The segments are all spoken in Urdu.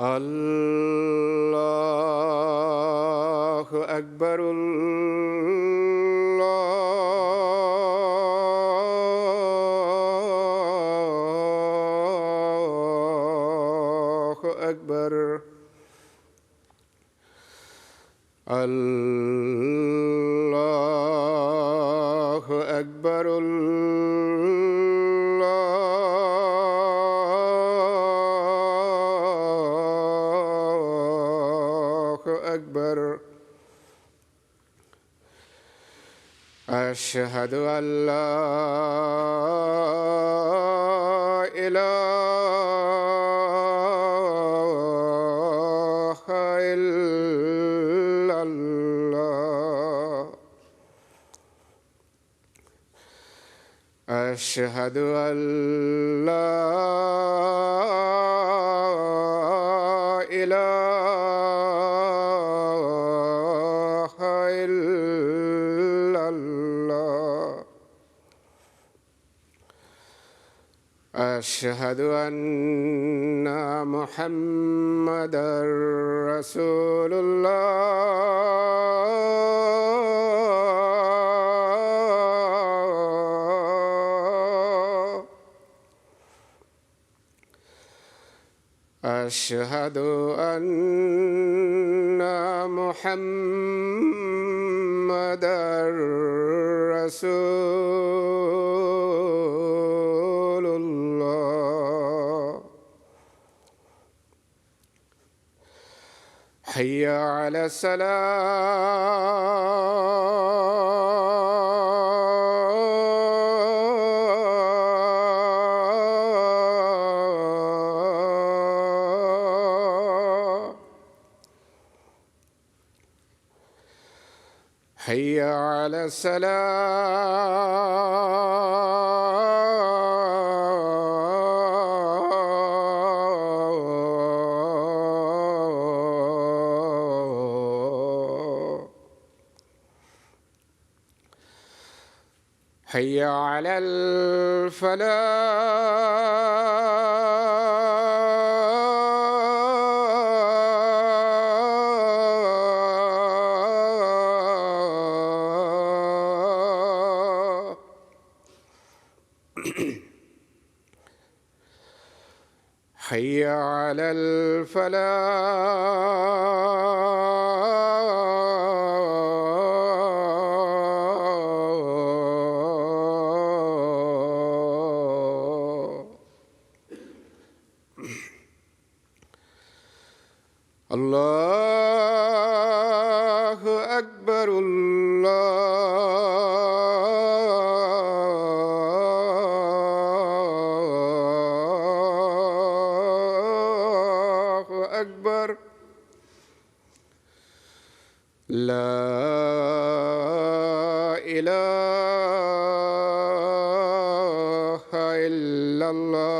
الله أكبر. الله أكبر. الله أكبر. الله أكبر. أشهد أن لا إله إلا الله. أشهد أن لا إله إلا الله. أشهد أن محمدًا رسول الله. أشهد أن محمدًا رسول الله. حي على الصلاة. حي على الصلاة. حي على الفلاح. حي على الفلاح. الله أكبر. الله أكبر. لا إله إلا الله.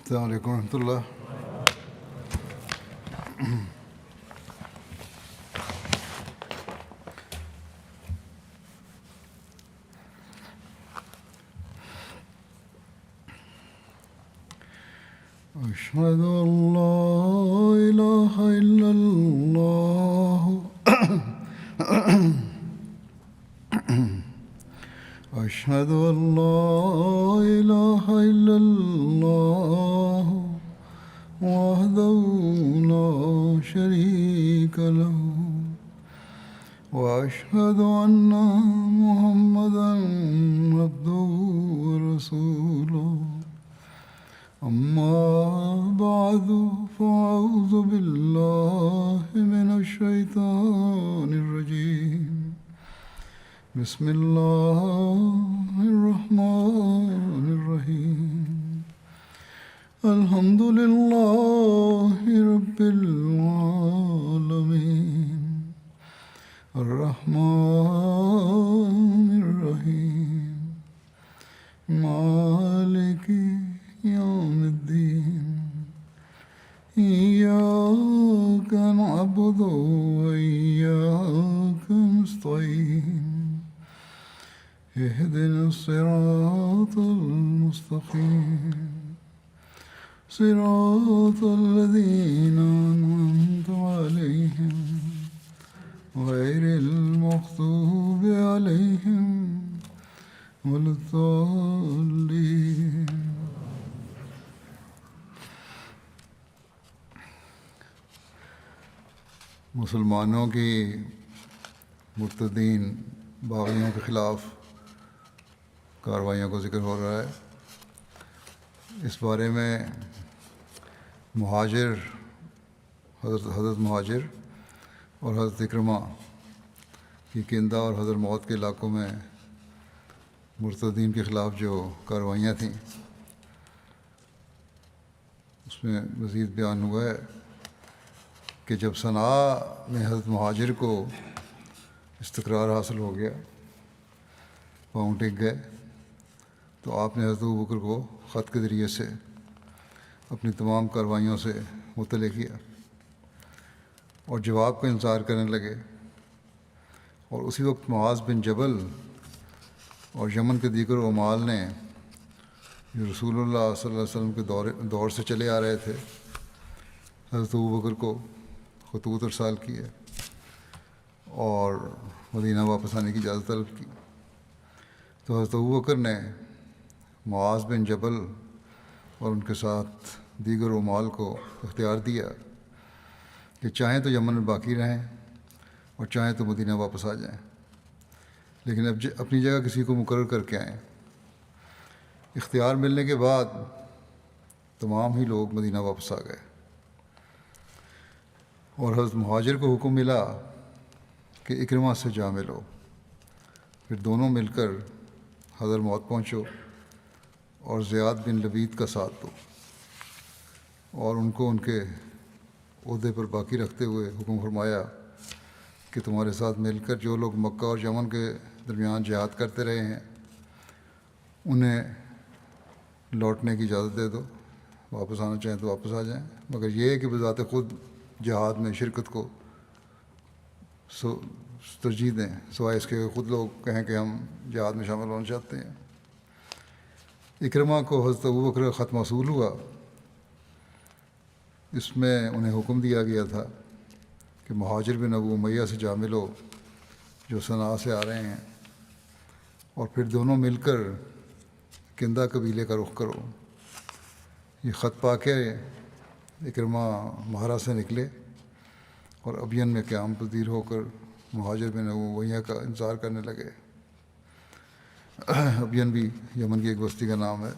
السلام علیکم ورحمۃ اللہ. أشهد أن لا إله إلا الله. أشهد أن لا إله إلا الله وحده لا شريك له وأشهد أن محمدًا عبده ورسوله. أما بعد فأعوذ بالله من الشيطان الرجيم. بسم الله الرحمن الرحيم. الحمد لله رب العالمين. الرحمن الرحيم. مالك يوم إياك نعبد وإياك نستعين اهدنا الصراط المستقيم صراط الذين أنعمت عليهم غير المغضوب عليهم ولا الضالين. مسلمانوں کی مرتدین باغیوں کے خلاف کارروائیوں کا ذکر ہو رہا ہے. اس بارے میں مہاجر حضرت مہاجر اور حضرت اکرمہ کی کندہ اور حضر موت کے علاقوں میں مرتدین کے خلاف جو کارروائیاں تھیں اس میں مزید بیان ہوا ہے کہ جب صنعاء میں حضرت مہاجر کو استقرار حاصل ہو گیا، پاؤں ٹک گئے، تو آپ نے حضرت ابوبکر کو خط کے ذریعے سے اپنی تمام کارروائیوں سے مطلع کیا اور جواب کا انتظار کرنے لگے. اور اسی وقت معاذ بن جبل اور یمن کے دیگر عمال نے جو رسول اللہ صلی اللہ علیہ وسلم کے دور سے چلے آ رہے تھے حضرت ابوبکر کو خطوط ارسال کیے اور مدینہ واپس آنے کی اجازت طلب کی. تو حضرت ابوبکر نے معاذ بن جبل اور ان کے ساتھ دیگر عمال کو اختیار دیا کہ چاہیں تو یمن میں باقی رہیں اور چاہیں تو مدینہ واپس آ جائیں، لیکن اب اپنی جگہ کسی کو مقرر کر کے آئیں. اختیار ملنے کے بعد تمام ہی لوگ مدینہ واپس آ گئے اور حضرت مہاجر کو حکم ملا کہ اکرمہ سے جا ملو. پھر دونوں مل کر حضر موت پہنچو اور زیاد بن لبید کا ساتھ دو اور ان کو ان کے عہدے پر باقی رکھتے ہوئے حکم فرمایا کہ تمہارے ساتھ مل کر جو لوگ مکہ اور یمن کے درمیان جہاد کرتے رہے ہیں انہیں لوٹنے کی اجازت دے دو، واپس آنا چاہیں تو واپس آ جائیں، مگر یہ ہے کہ بذات خود جہاد میں شرکت کو ترجیح دیں، سوائے اس کے خود لوگ کہیں کہ ہم جہاد میں شامل ہونا چاہتے ہیں. اکرمہ کو حضرت ابوبکر کا خط موصول ہوا. اس میں انہیں حکم دیا گیا تھا کہ مہاجر بن ابو امیہ سے جا ملو جو صنعاء سے آ رہے ہیں اور پھر دونوں مل کر کندہ قبیلے کا رخ کرو. یہ خط پا کے اکرمہ مہرہ سے نکلے اور ابین میں قیام پذیر ہو کر مہاجر بن ابو امیہ کا انتظار کرنے لگے. ابین بھی یمن کی ایک بستی کا نام ہے.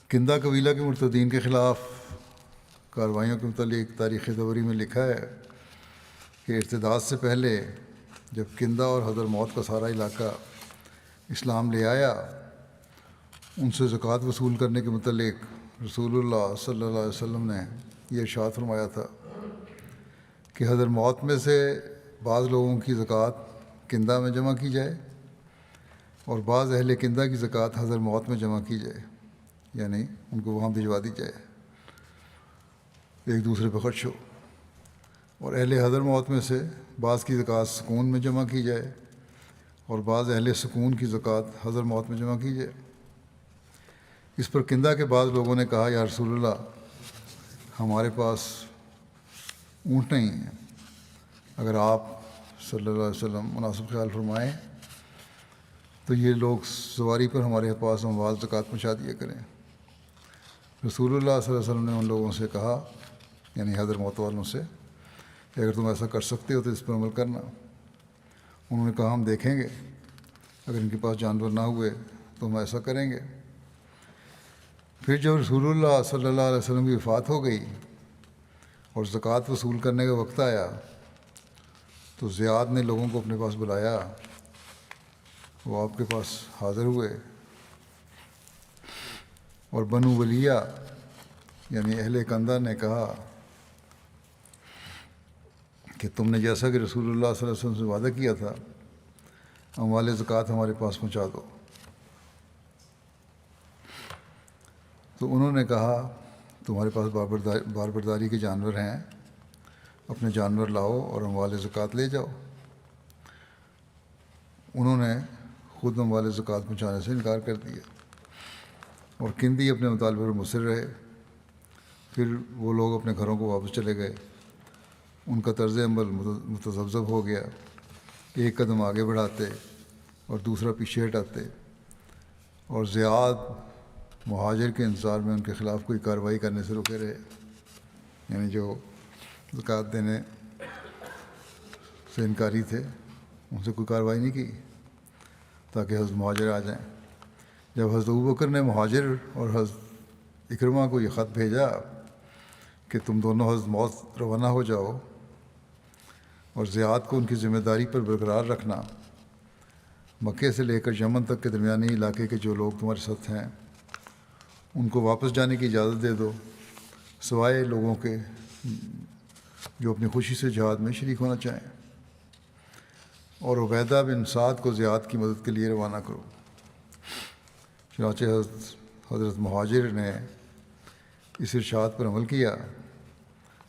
کندہ قبیلہ کے مرتدین کے خلاف کارروائیوں کے متعلق تاریخ دبری میں لکھا ہے کہ ارتداد سے پہلے جب کندہ اور حضر موت کا سارا علاقہ اسلام لے آیا، ان سے زکوٰۃ وصول کرنے کے متعلق رسول اللہ صلی اللہ علیہ وسلم نے یہ ارشاد فرمایا تھا کہ حضر موت میں سے بعض لوگوں کی زکوٰۃ کندہ میں جمع کی جائے اور بعض اہل کندہ کی زکوٰۃ حضر موت میں جمع کی جائے، یعنی ان کو وہاں بھجوا دی جائے، ایک دوسرے پہ خرچ ہو. اور اہل حضر موت میں سے بعض کی زکوٰۃ سکون میں جمع کی جائے اور بعض اہل سکون کی زکوٰۃ حضر موت میں جمع کی جائے. اس پر کندہ کے بعض لوگوں نے کہا یا رسول اللہ ہمارے پاس اونٹ نہیں ہیں، اگر آپ صلی اللہ علیہ وسلم مناسب خیال فرمائیں تو یہ لوگ سواری پر ہمارے پاس اموال زکوٰۃ پہنچا دیا کریں. رسول اللہ صلی اللہ علیہ وسلم نے ان لوگوں سے کہا، یعنی حضر موت والوں سے، کہ اگر تم ایسا کر سکتے ہو تو اس پر عمل کرنا. انہوں نے کہا ہم دیکھیں گے، اگر ان کے پاس جانور نہ ہوئے تو ہم ایسا کریں گے. پھر جب رسول اللہ صلی اللہ علیہ وسلم کی وفات ہو گئی اور زکوٰۃ وصول کرنے کا وقت آیا تو زیاد نے لوگوں کو اپنے پاس بلایا، وہ آپ کے پاس حاضر ہوئے اور بنو ولیہ یعنی اہل کندہ نے کہا کہ تم نے جیسا کہ رسول اللہ صلی اللہ علیہ وسلم سے وعدہ کیا تھا اموال زکوٰۃ ہمارے پاس پہنچا دو. تو انہوں نے کہا تمہارے پاس بار برداری کے جانور ہیں، اپنے جانور لاؤ اور اموال زکوٰۃ لے جاؤ۔ انہوں نے خود اموال زکوٰۃ پہنچانے سے انکار کر دیا اور کندی اپنے مطالبے پر مصر رہے۔ پھر وہ لوگ اپنے گھروں کو واپس چلے گئے۔ ان کا طرز عمل متذبذب ہو گیا، ایک قدم آگے بڑھاتے اور دوسرا پیچھے ہٹاتے، اور زیاد مہاجر کے انتظار میں ان کے خلاف کوئی کارروائی کرنے سے رکے رہے، یعنی جو زکوٰۃ دینے سے انکاری تھے ان سے کوئی کارروائی نہیں کی تاکہ حضرت مہاجر آ جائیں۔ جب حضرت ابوبکر نے مہاجر اور حضرت اکرمہ کو یہ خط بھیجا کہ تم دونوں حضرت موت روانہ ہو جاؤ اور زیاد کو ان کی ذمہ داری پر برقرار رکھنا، مکے سے لے کر یمن تک کے درمیانی علاقے کے جو لوگ تمہارے ساتھ ہیں ان کو واپس جانے کی اجازت دے دو، سوائے لوگوں کے جو اپنی خوشی سے جہاد میں شریک ہونا چاہیں، اور عبیدہ بن سعد کو زیاد کی مدد کے لیے روانہ کرو۔ چنانچہ حضرت مہاجر نے اس ارشاد پر عمل کیا۔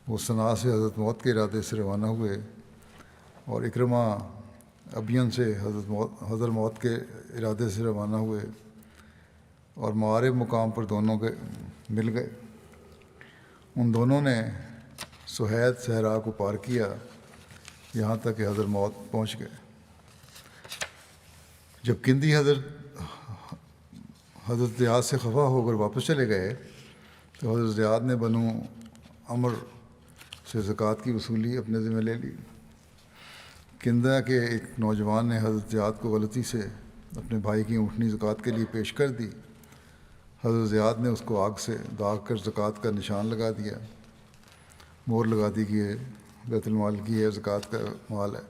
وہ صنعاء سے حضرت موت کے ارادے سے روانہ ہوئے اور اکرمہ ابین سے حضرت موت کے ارادے سے روانہ ہوئے اور معارب مقام پر دونوں کے مل گئے۔ ان دونوں نے سہید صحرا کو پار کیا یہاں تک کہ حضرت موت پہنچ گئے۔ جب کندی حضرت زیاد سے خفا ہو کر واپس چلے گئے تو حضرت زیاد نے بنو عمر سے زکوٰۃ کی وصولی اپنے ذمہ لے لی۔ کندہ کے ایک نوجوان نے حضرت زیاد کو غلطی سے اپنے بھائی کی اونٹنی زکوٰۃ کے لیے پیش کر دی۔ حضرت زیاد نے اس کو آگ سے داغ کر زکوٰۃ کا نشان لگا دیا، مور لگا دی کہ بیت المال کی ہے، زکوٰۃ کا مال ہے۔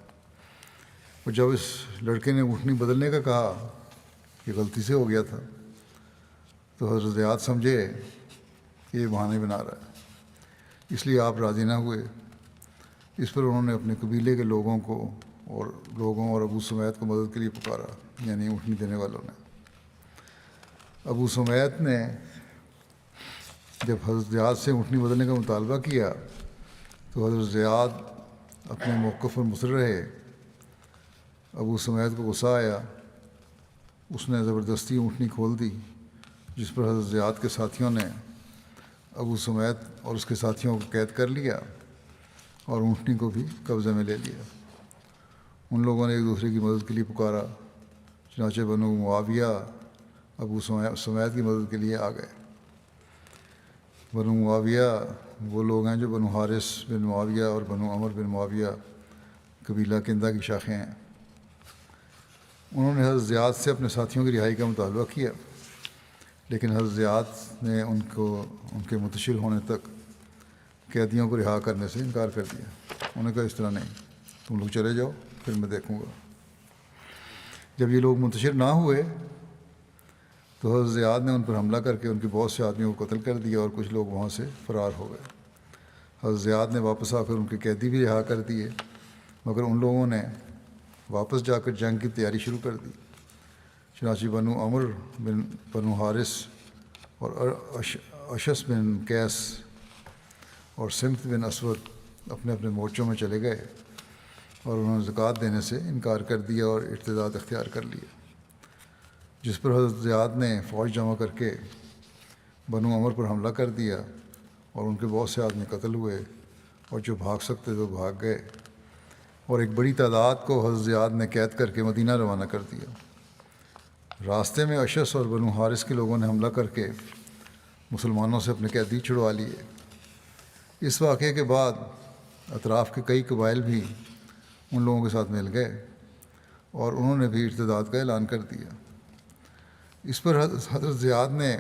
اور جب اس لڑکے نے اونٹنی بدلنے کا کہا کہ غلطی سے ہو گیا تھا تو حضرت زیاد سمجھے کہ یہ بہانے بنا رہا ہے، اس لیے آپ راضی نہ ہوئے۔ اس پر انہوں نے اپنے قبیلے کے لوگوں اور ابو سمیت کو مدد کے لیے پکارا، یعنی اونٹنی دینے والوں نے۔ ابو سمیت نے جب حضرت زیاد سے اونٹنی بدلنے کا مطالبہ کیا تو حضرت زیاد اپنے موقف پر مصر رہے۔ ابو سمیت کو غصہ آیا، اس نے زبردستی اونٹنی کھول دی، جس پر حضرت زیاد کے ساتھیوں نے ابو سمیت اور اس کے ساتھیوں کو قید کر لیا اور اونٹنی کو بھی قبضے میں لے لیا۔ ان لوگوں نے ایک دوسرے کی مدد کے لیے پکارا، چنانچہ بنو معاویہ ابو سمیت کی مدد کے لیے آ گئے۔ بنو معاویہ وہ لوگ ہیں جو بنو حارث بن معاویہ اور بنو عمر بن معاویہ قبیلہ کندہ کی شاخیں ہیں۔ انہوں نے حضرت زیاد سے اپنے ساتھیوں کی رہائی کا مطالبہ کیا، لیکن حضرت زیاد نے ان کے منتشر ہونے تک قیدیوں کو رہا کرنے سے انکار کر دیا۔ انہوں نے کہا اس طرح نہیں، تم لوگ چلے جاؤ، پھر میں دیکھوں گا۔ جب یہ لوگ منتشر نہ ہوئے تو حضرت زیاد نے ان پر حملہ کر کے ان کے بہت سے آدمیوں کو قتل کر دیا اور کچھ لوگ وہاں سے فرار ہو گئے۔ حضرت زیاد نے واپس آ کر ان کے قیدی بھی رہا کر دیے، مگر ان لوگوں نے واپس جا کر جنگ کی تیاری شروع کر دی۔ چنانچہ بنو عمر بنو حارث اور اشس بن قیس اور سمت بن اسود اپنے اپنے مورچوں میں چلے گئے اور انہوں نے زکوٰۃ دینے سے انکار کر دیا اور ارتداد اختیار کر لیا، جس پر حضرت زیاد نے فوج جمع کر کے بنو عمر پر حملہ کر دیا اور ان کے بہت سے آدمی قتل ہوئے، اور جو بھاگ سکتے تو بھاگ گئے، اور ایک بڑی تعداد کو حضرت زیاد نے قید کر کے مدینہ روانہ کر دیا۔ راستے میں اشس اور بنو حارث کے لوگوں نے حملہ کر کے مسلمانوں سے اپنے قیدی چھڑوا لیے۔ اس واقعے کے بعد اطراف کے کئی قبائل بھی ان لوگوں کے ساتھ مل گئے اور انہوں نے بھی ارتداد کا اعلان کر دیا۔ اس پر حضرت زیاد نے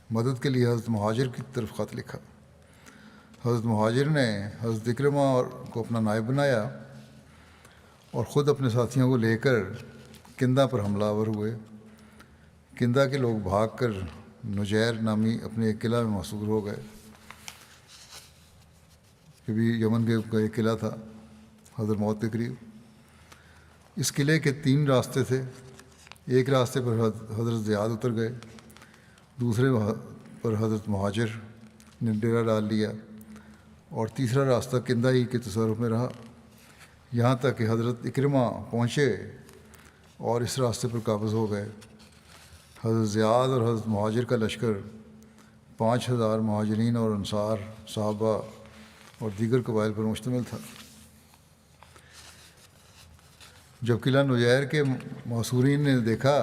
مدد کے لیے حضرت مہاجر کی طرف خط لکھا۔ حضرت مہاجر نے حضرت اکرمہ کو اپنا نائب بنایا اور خود اپنے ساتھیوں کو لے کر کندہ پر حملہ آور ہوئے۔ کندہ کے لوگ بھاگ کر نجیر نامی اپنے ایک قلعہ میں محصور ہو گئے، کہ بھی یمن کا ایک قلعہ تھا حضرت موت کے قریب۔ اس قلعے کے 3 راستے تھے۔ ایک راستے پر حضرت زیاد اتر گئے، دوسرے پر حضرت مہاجر نے ڈیرا ڈال لیا، اور تیسرا راستہ کندہ ہی کے تصرف میں رہا، یہاں تک کہ حضرت اکرمہ پہنچے اور اس راستے پر قابض ہو گئے۔ حضرت زیاد اور حضرت مہاجر کا لشکر 5000 مہاجرین اور انصار، صحابہ اور دیگر قبائل پر مشتمل تھا۔ جب قلعہ نجیر کے محصورین نے دیکھا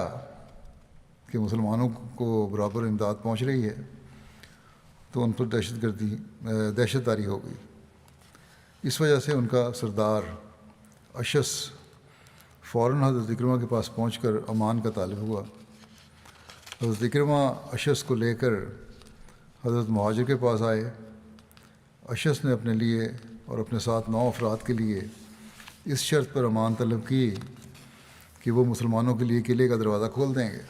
کہ مسلمانوں کو برابر امداد پہنچ رہی ہے تو ان پر دہشت داری ہو گئی۔ اس وجہ سے ان کا سردار اشس فوراً حضرت اکرمہ کے پاس پہنچ کر امان کا طالب ہوا۔ حضرت اکرمہ اشس کو لے کر حضرت مہاجر کے پاس آئے۔ اشس نے اپنے لیے اور اپنے ساتھ 9 افراد کے لیے اس شرط پر امان طلب کی کہ وہ مسلمانوں کے لیے قلعے کا دروازہ کھول دیں گے۔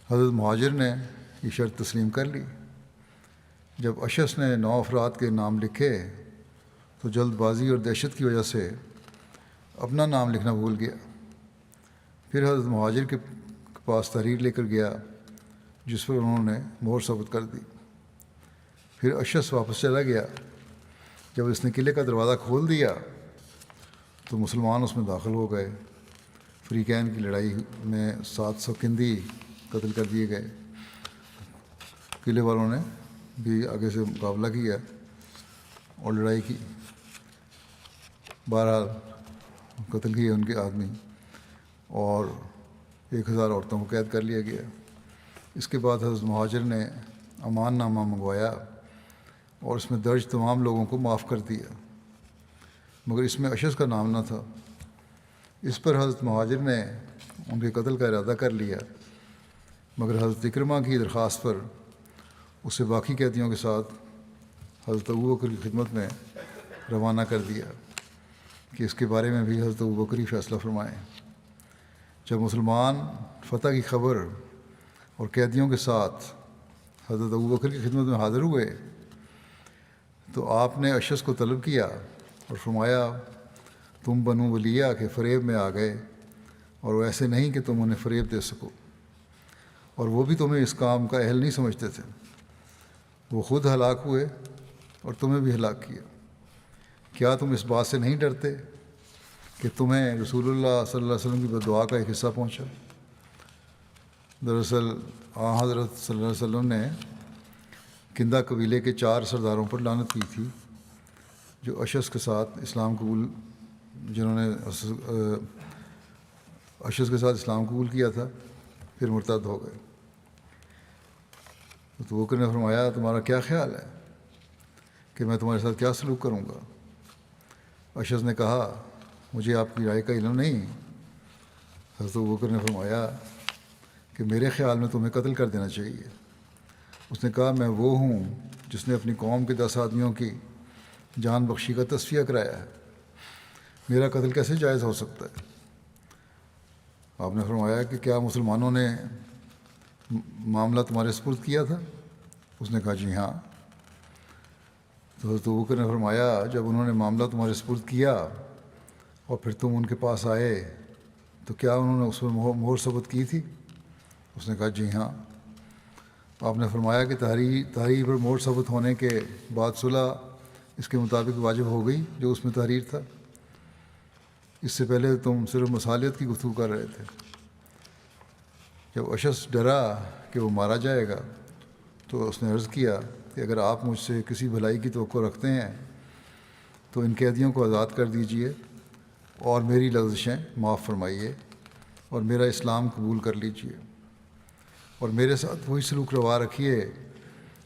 حضرت مہاجر نے یہ شرط تسلیم کر لی۔ جب اشس نے 9 افراد کے نام لکھے تو جلد بازی اور دہشت کی وجہ سے اپنا نام لکھنا بھول گیا۔ پھر حضرت مہاجر کے پاس تحریر لے کر گیا جس پر انہوں نے مہر ثبت کر دی۔ پھر اشس واپس چلا گیا۔ جب اس نے قلعے کا دروازہ کھول دیا تو مسلمان اس میں داخل ہو گئے۔ فریقین کی لڑائی میں 700 کندی قتل کر دیے گئے۔ قلعے والوں نے بھی آگے سے مقابلہ کیا اور لڑائی کی، بہرحال قتل کیے ان کے آدمی، اور 1000 عورتوں کو قید کر لیا گیا۔ اس کے بعد حضرت مہاجر نے امان نامہ منگوایا اور اس میں درج تمام لوگوں کو معاف کر دیا، مگر اس میں اشس کا نام نہ تھا۔ اس پر حضرت مہاجر نے ان کے قتل کا ارادہ کر لیا، مگر حضرت اکرمہ کی درخواست پر اسے باقی قیدیوں کے ساتھ حضرت ابوبکر کی خدمت میں روانہ کر دیا کہ اس کے بارے میں بھی حضرت ابوبکر ہی فیصلہ فرمائیں۔ جب مسلمان فتح کی خبر اور قیدیوں کے ساتھ حضرت ابوبکر کی خدمت میں حاضر ہوئے تو آپ نے اشس کو طلب کیا اور فرمایا، تم بنو ولیہ کے فریب میں آ گئے، اور وہ ایسے نہیں کہ تم انہیں فریب دے سکو، اور وہ بھی تمہیں اس کام کا اہل نہیں سمجھتے تھے۔ وہ خود ہلاک ہوئے اور تمہیں بھی ہلاک کیا۔ کیا تم اس بات سے نہیں ڈرتے کہ تمہیں رسول اللہ صلی اللہ علیہ وسلم کی بددعا کا ایک حصہ پہنچا؟ دراصل حضرت صلی اللہ علیہ وسلم نے کندہ قبیلے کے 4 سرداروں پر لعنت کی تھی جو اشس کے ساتھ اسلام قبول کیا تھا، پھر مرتد ہو گئے۔ تو وہ نے فرمایا، تمہارا کیا خیال ہے کہ میں تمہارے ساتھ کیا سلوک کروں گا؟ اشس نے کہا، مجھے آپ کی رائے کا علم نہیں۔ حضرت ابوبکر نے فرمایا کہ میرے خیال میں تمہیں قتل کر دینا چاہیے۔ اس نے کہا، میں وہ ہوں جس نے اپنی قوم کے 10 آدمیوں کی جان بخشی کا تصفیہ کرایا ہے، میرا قتل کیسے جائز ہو سکتا ہے؟ آپ نے فرمایا کہ کیا مسلمانوں نے معاملہ تمہارے سپرد کیا تھا؟ اس نے کہا، جی ہاں۔ تو حضرت ابوبکر نے فرمایا، جب انہوں نے معاملہ تمہارے سپرد کیا اور پھر تم ان کے پاس آئے تو کیا انہوں نے اس پر مہر ثبت کی تھی؟ اس نے کہا، جی ہاں۔ آپ نے فرمایا کہ تحریر پر مہر ثبت ہونے کے بعد صلح اس کے مطابق واجب ہو گئی جو اس میں تحریر تھا؟ اس سے پہلے تم صرف مصالحت کی گفتگو کر رہے تھے۔ جب اشس ڈرا کہ وہ مارا جائے گا تو اس نے عرض کیا کہ اگر آپ مجھ سے کسی بھلائی کی توقع رکھتے ہیں تو ان قیدیوں کو آزاد کر دیجئے اور میری لغزشیں معاف فرمائیے اور میرا اسلام قبول کر لیجئے، اور میرے ساتھ وہی سلوک روا رکھیے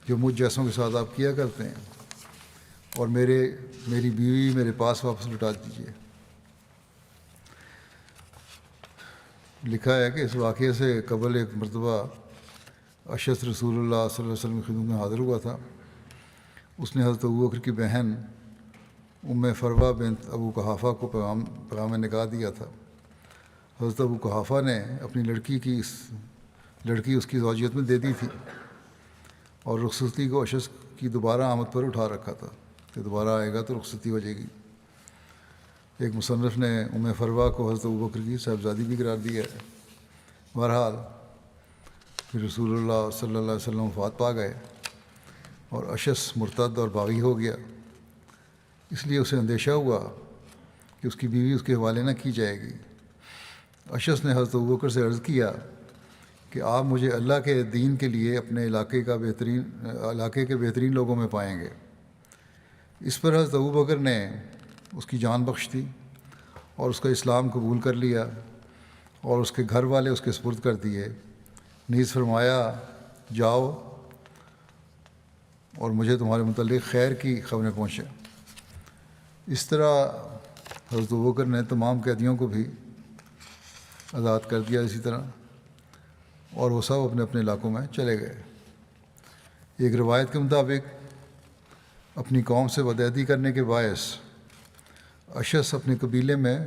جو مجھ جیسوں کے ساتھ آپ کیا کرتے ہیں، اور میری بیوی میرے پاس واپس لوٹا دیجیے۔ لکھا ہے کہ اس واقعے سے قبل ایک مرتبہ اشس رسول اللہ صلی اللہ علیہ وسلم کی خدمت میں حاضر ہوا تھا۔ اس نے حضرت ابوبکر کی بہن فروہ بنت ابو قحافہ کو پیغام نکاح دیا تھا۔ حضرت ابو قحافہ نے اپنی لڑکی اس کی زوجیت میں دے دی تھی اور رخصتی کو اشس کی دوبارہ آمد پر اٹھا رکھا تھا کہ دوبارہ آئے گا تو رخصتی ہو جائے گی۔ ایک مصنف نے فروہ کو حضرت ابوبکر کی صاحبزادی بھی قرار دیا ہے۔ بہرحال پھر رسول اللہ صلی اللہ علیہ وسلم وفات پا گئے اور اشس مرتد اور باغی ہو گیا، اس لیے اسے اندیشہ ہوا کہ اس کی بیوی اس کے حوالے نہ کی جائے گی۔ اشس نے حضرت ابوبکر سے عرض کیا کہ آپ مجھے اللہ کے دین کے لیے اپنے علاقے کے بہترین لوگوں میں پائیں گے۔ اس پر حضرت ابوبکر نے اس کی جان بخش دی اور اس کا اسلام قبول کر لیا اور اس کے گھر والے اس کے سپرد کر دیے۔ نیز فرمایا جاؤ اور مجھے تمہارے متعلق خیر کی خبریں پہنچیں۔ اس طرح حضرت ابوبکر نے تمام قیدیوں کو بھی آزاد کر دیا اسی طرح، اور وہ سب اپنے اپنے علاقوں میں چلے گئے۔ ایک روایت کے مطابق اپنی قوم سے بدعہدی کرنے کے باعث اشس اپنے قبیلے میں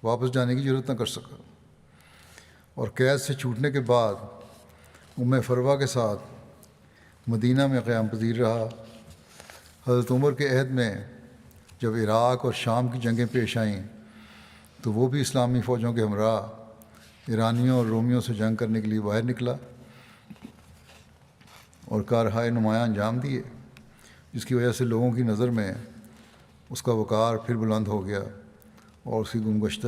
واپس جانے کی ضرورت نہ کر سکا، اور قید سے چھوٹنے کے بعد فروہ کے ساتھ مدینہ میں قیام پذیر رہا۔ حضرت عمر کے عہد میں جب عراق اور شام کی جنگیں پیش آئیں تو وہ بھی اسلامی فوجوں کے ہمراہ ایرانیوں اور رومیوں سے جنگ کرنے کے لیے باہر نکلا اور کارہائے نمایاں انجام دیے، جس کی وجہ سے لوگوں کی نظر میں اس کا وقار پھر بلند ہو گیا اور اس کی گمگشتہ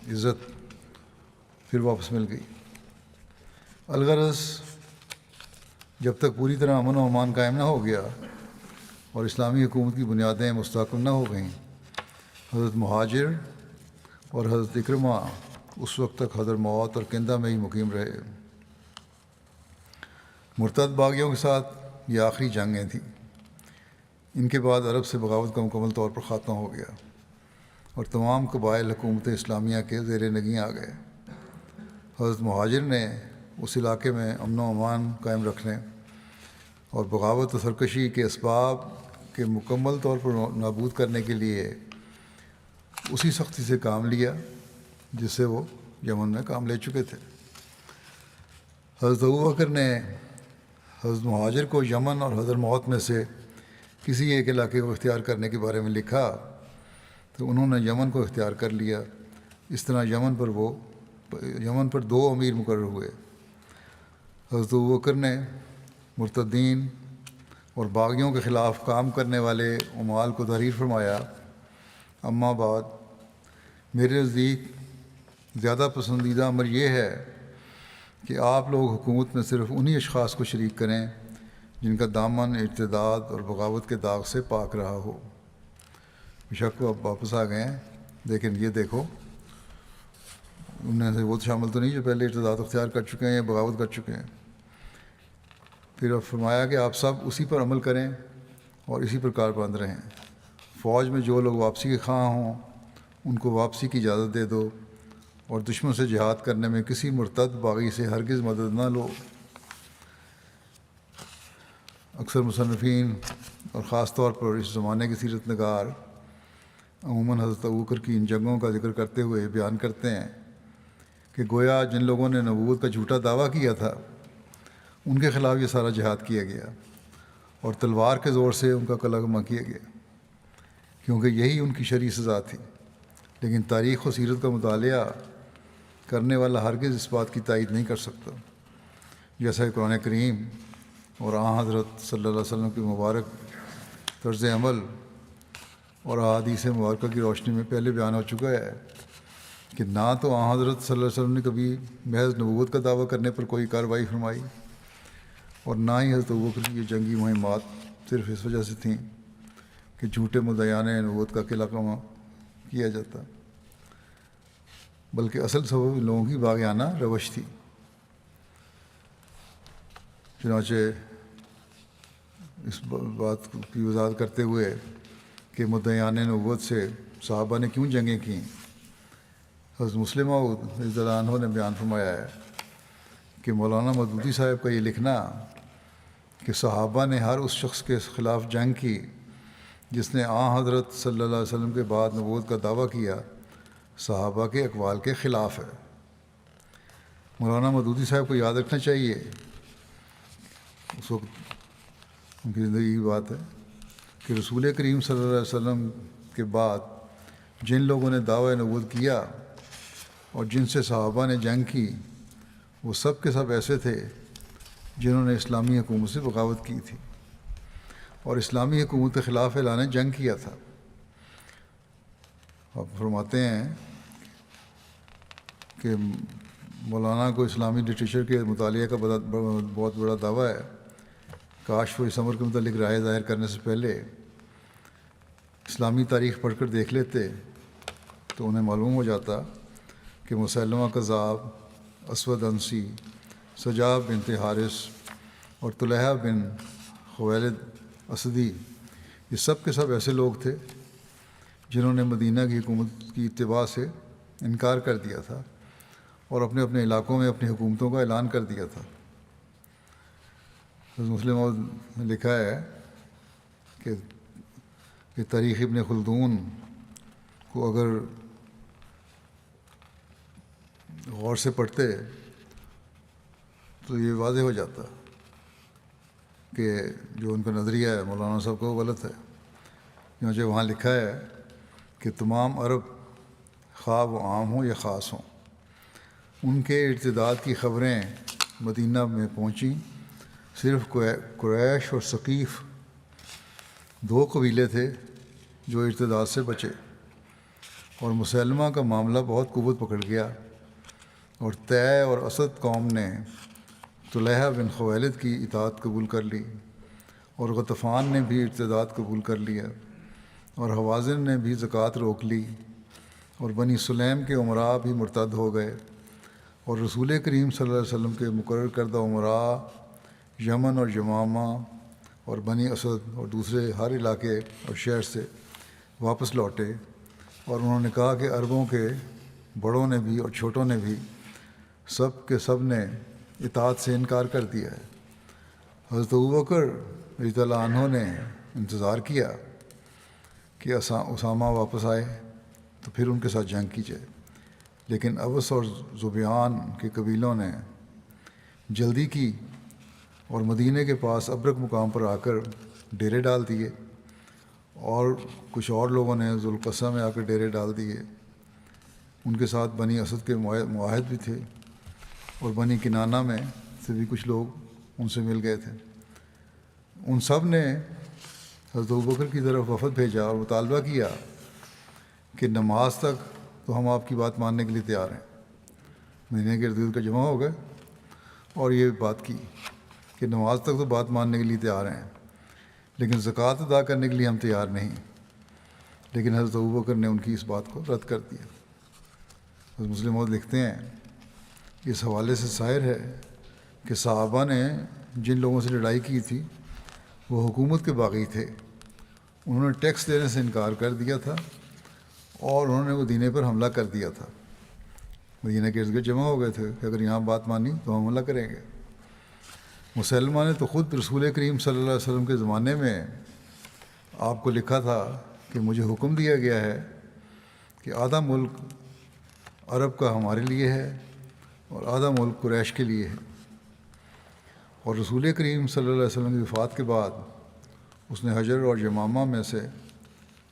عزت پھر واپس مل گئی۔ الغرض جب تک پوری طرح امن و امان قائم نہ ہو گیا اور اسلامی حکومت کی بنیادیں مستحکم نہ ہو گئیں، حضرت مہاجر اور حضرت اکرمہ اس وقت تک حضرموت اور کندہ میں ہی مقیم رہے۔ مرتد باغیوں کے ساتھ یہ آخری جنگیں تھیں۔ ان کے بعد عرب سے بغاوت کا مکمل طور پر خاتمہ ہو گیا اور تمام قبائل حکومت اسلامیہ کے زیر نگیں آ گئے۔ حضرت مہاجر نے اس علاقے میں امن و امان قائم رکھنے اور بغاوت و سرکشی کے اسباب کے مکمل طور پر نابود کرنے کے لیے اسی سختی سے کام لیا جس سے وہ یمن میں کام لے چکے تھے۔ حضرت ابوبکر نے حضرت مہاجر کو یمن اور حضرموت میں سے کسی ایک علاقے کو اختیار کرنے کے بارے میں لکھا تو انہوں نے یمن کو اختیار کر لیا۔ اس طرح یمن پر 2 امیر مقرر ہوئے۔ حضرت ابوبکر نے مرتدین اور باغیوں کے خلاف کام کرنے والے عمال کو تحریر فرمایا، اما بعد میرے نزدیک زیادہ پسندیدہ امر یہ ہے کہ آپ لوگ حکومت میں صرف انہی اشخاص کو شریک کریں جن کا دامن ارتداد اور بغاوت کے داغ سے پاک رہا ہو۔ بیشک وہ اب واپس آ گئے ہیں، لیکن یہ دیکھو ان میں سے وہ شامل تو نہیں جو پہلے ارتداد اختیار کر چکے ہیں یا بغاوت کر چکے ہیں۔ پھر اب فرمایا کہ آپ سب اسی پر عمل کریں اور اسی پر کاربند رہیں۔ فوج میں جو لوگ واپسی کے خواہاں ہوں ان کو واپسی کی اجازت دے دو، اور دشمن سے جہاد کرنے میں کسی مرتد باغی سے ہرگز مدد نہ لو۔ اکثر مصنفین اور خاص طور پر اس زمانے کے سیرت نگار عموماً حضرت ابوبکر کی ان جنگوں کا ذکر کرتے ہوئے بیان کرتے ہیں کہ گویا جن لوگوں نے نبوت کا جھوٹا دعویٰ کیا تھا ان کے خلاف یہ سارا جہاد کیا گیا اور تلوار کے زور سے ان کا کلمہ کیا گیا، کیونکہ یہی ان کی شرعی سزا تھی۔ لیکن تاریخ و سیرت کا مطالعہ کرنے والا ہرگز اس بات کی تائید نہیں کر سکتا، جیسا کہ قرآن کریم اور آن حضرت صلی اللہ علیہ وسلم کی مبارک طرز عمل اور احادیث مبارکہ کی روشنی میں پہلے بیان ہو چکا ہے کہ نہ تو آن حضرت صلی اللہ علیہ وسلم نے کبھی محض نبوت کا دعویٰ کرنے پر کوئی کارروائی فرمائی، اور نہ ہی حضرت ابوبکر کی یہ جنگی مہمات صرف اس وجہ سے تھیں کہ جھوٹے مدعیان نبوت کا قلعہ کیا جاتا، بلکہ اصل سبب ان لوگوں کی باغیانہ روش تھی۔ چنانچہ اس بات کی وضاحت کرتے ہوئے کہ مدعیان نبوت سے صحابہ نے کیوں جنگیں کیں، حضرت مسلم رضی اللہ عنہ نے بیان فرمایا ہے کہ مولانا مودودی صاحب کا یہ لکھنا کہ صحابہ نے ہر اس شخص کے خلاف جنگ کی جس نے آن حضرت صلی اللہ علیہ وسلم کے بعد نبوت کا دعویٰ کیا، صحابہ کے اقوال کے خلاف ہے۔ مولانا مودودی صاحب کو یاد رکھنا چاہیے، اس وقت ان کی زندگی کی بات ہے، کہ رسول کریم صلی اللہ علیہ وسلم کے بعد جن لوگوں نے دعویٰ نبوت کیا اور جن سے صحابہ نے جنگ کی وہ سب کے سب ایسے تھے جنہوں نے اسلامی حکومت سے بغاوت کی تھی۔ اور اسلامی حکومت کے خلاف اعلان جنگ کیا تھا۔ آپ فرماتے ہیں کہ مولانا کو اسلامی لٹریچر کے مطالعے کا بہت بڑا دعویٰ ہے۔ کاش وہ اس امر کے متعلق رائے ظاہر کرنے سے پہلے اسلامی تاریخ پڑھ کر دیکھ لیتے تو انہیں معلوم ہو جاتا کہ مسیلمہ کذاب، اسود عنسی، سجاع بنت حارث اور طلحہ بن خویلد اسدی، یہ سب کے سب ایسے لوگ تھے جنہوں نے مدینہ کی حکومت کی اتباع سے انکار کر دیا تھا اور اپنے اپنے علاقوں میں اپنی حکومتوں کا اعلان کر دیا تھا۔ مسلم موعود نے لکھا ہے کہ تاریخ ابن خلدون کو اگر غور سے پڑھتے تو یہ واضح ہو جاتا کہ جو ان کا نظریہ ہے مولانا صاحب کا وہ غلط ہے۔ چنانچہ وہاں لکھا ہے کہ تمام عرب، خواہ وہ عام ہوں یا خاص ہوں، ان کے ارتداد کی خبریں مدینہ میں پہنچیں۔ صرف قریش اور ثقیف دو قبیلے تھے جو ارتداد سے بچے، اور مسلمہ کا معاملہ بہت قوت پکڑ گیا، اور طے اور اسد قوم نے طلحہ بن خویلد کی اطاعت قبول کر لی، اور غطفان نے بھی ارتداد قبول کر لیا، اور حوازن نے بھی زکوٰۃ روک لی، اور بنی سلیم کے عمراء بھی مرتد ہو گئے، اور رسول کریم صلی اللہ علیہ وسلم کے مقرر کردہ عمراء یمن اور یمامہ اور بنی اسد اور دوسرے ہر علاقے اور شہر سے واپس لوٹے، اور انہوں نے کہا کہ عربوں کے بڑوں نے بھی اور چھوٹوں نے بھی سب کے سب نے اطاعت سے انکار کر دیا ہے۔ حضرت ابوبکر رضی اللہ عنہ نے انتظار کیا کہ اسامہ واپس آئے تو پھر ان کے ساتھ جنگ کی جائے، لیکن اوس اور ذبیان کے قبیلوں نے جلدی کی اور مدینہ کے پاس ابرک مقام پر آ کر ڈیرے ڈال دیے، اور کچھ اور لوگوں نے ذوالقصہ میں آ کر ڈیرے ڈال دیے۔ ان کے ساتھ بنی اسد کے معاہد بھی تھے، اور بنی کنانہ میں سے بھی کچھ لوگ ان سے مل گئے تھے۔ ان سب نے حضرت ابوبکر کی طرف وفد بھیجا اور مطالبہ کیا کہ نماز تک تو ہم آپ کی بات ماننے کے لیے تیار ہیں۔ مدینہ کے ارد گرد کا جمع ہو گئے اور یہ بات کی کہ نماز تک تو بات ماننے کے لیے تیار ہیں، لیکن زکوٰۃ ادا کرنے کے لیے ہم تیار نہیں۔ لیکن حضرت ابوبکر نے ان کی اس بات کو رد کر دیا۔ حضرت مسلم موعود لکھتے ہیں، اس حوالے سے ظاہر ہے کہ صحابہ نے جن لوگوں سے لڑائی کی تھی وہ حکومت کے باغی تھے، انہوں نے ٹیکس دینے سے انکار کر دیا تھا، اور انہوں نے مدینہ پر حملہ کر دیا تھا۔ مدینہ کے ارد گرد جمع ہو گئے تھے کہ اگر یہاں بات مانی تو ہم حملہ کریں گے۔ مسلمہ نے تو خود رسول کریم صلی اللہ علیہ وسلم کے زمانے میں آپ کو لکھا تھا کہ مجھے حکم دیا گیا ہے کہ آدھا ملک عرب کا ہمارے لیے ہے اور آدھا ملک قریش کے لیے ہے۔ اور رسول کریم صلی اللہ علیہ وسلم کی وفات کے بعد اس نے حجر اور یمامہ میں سے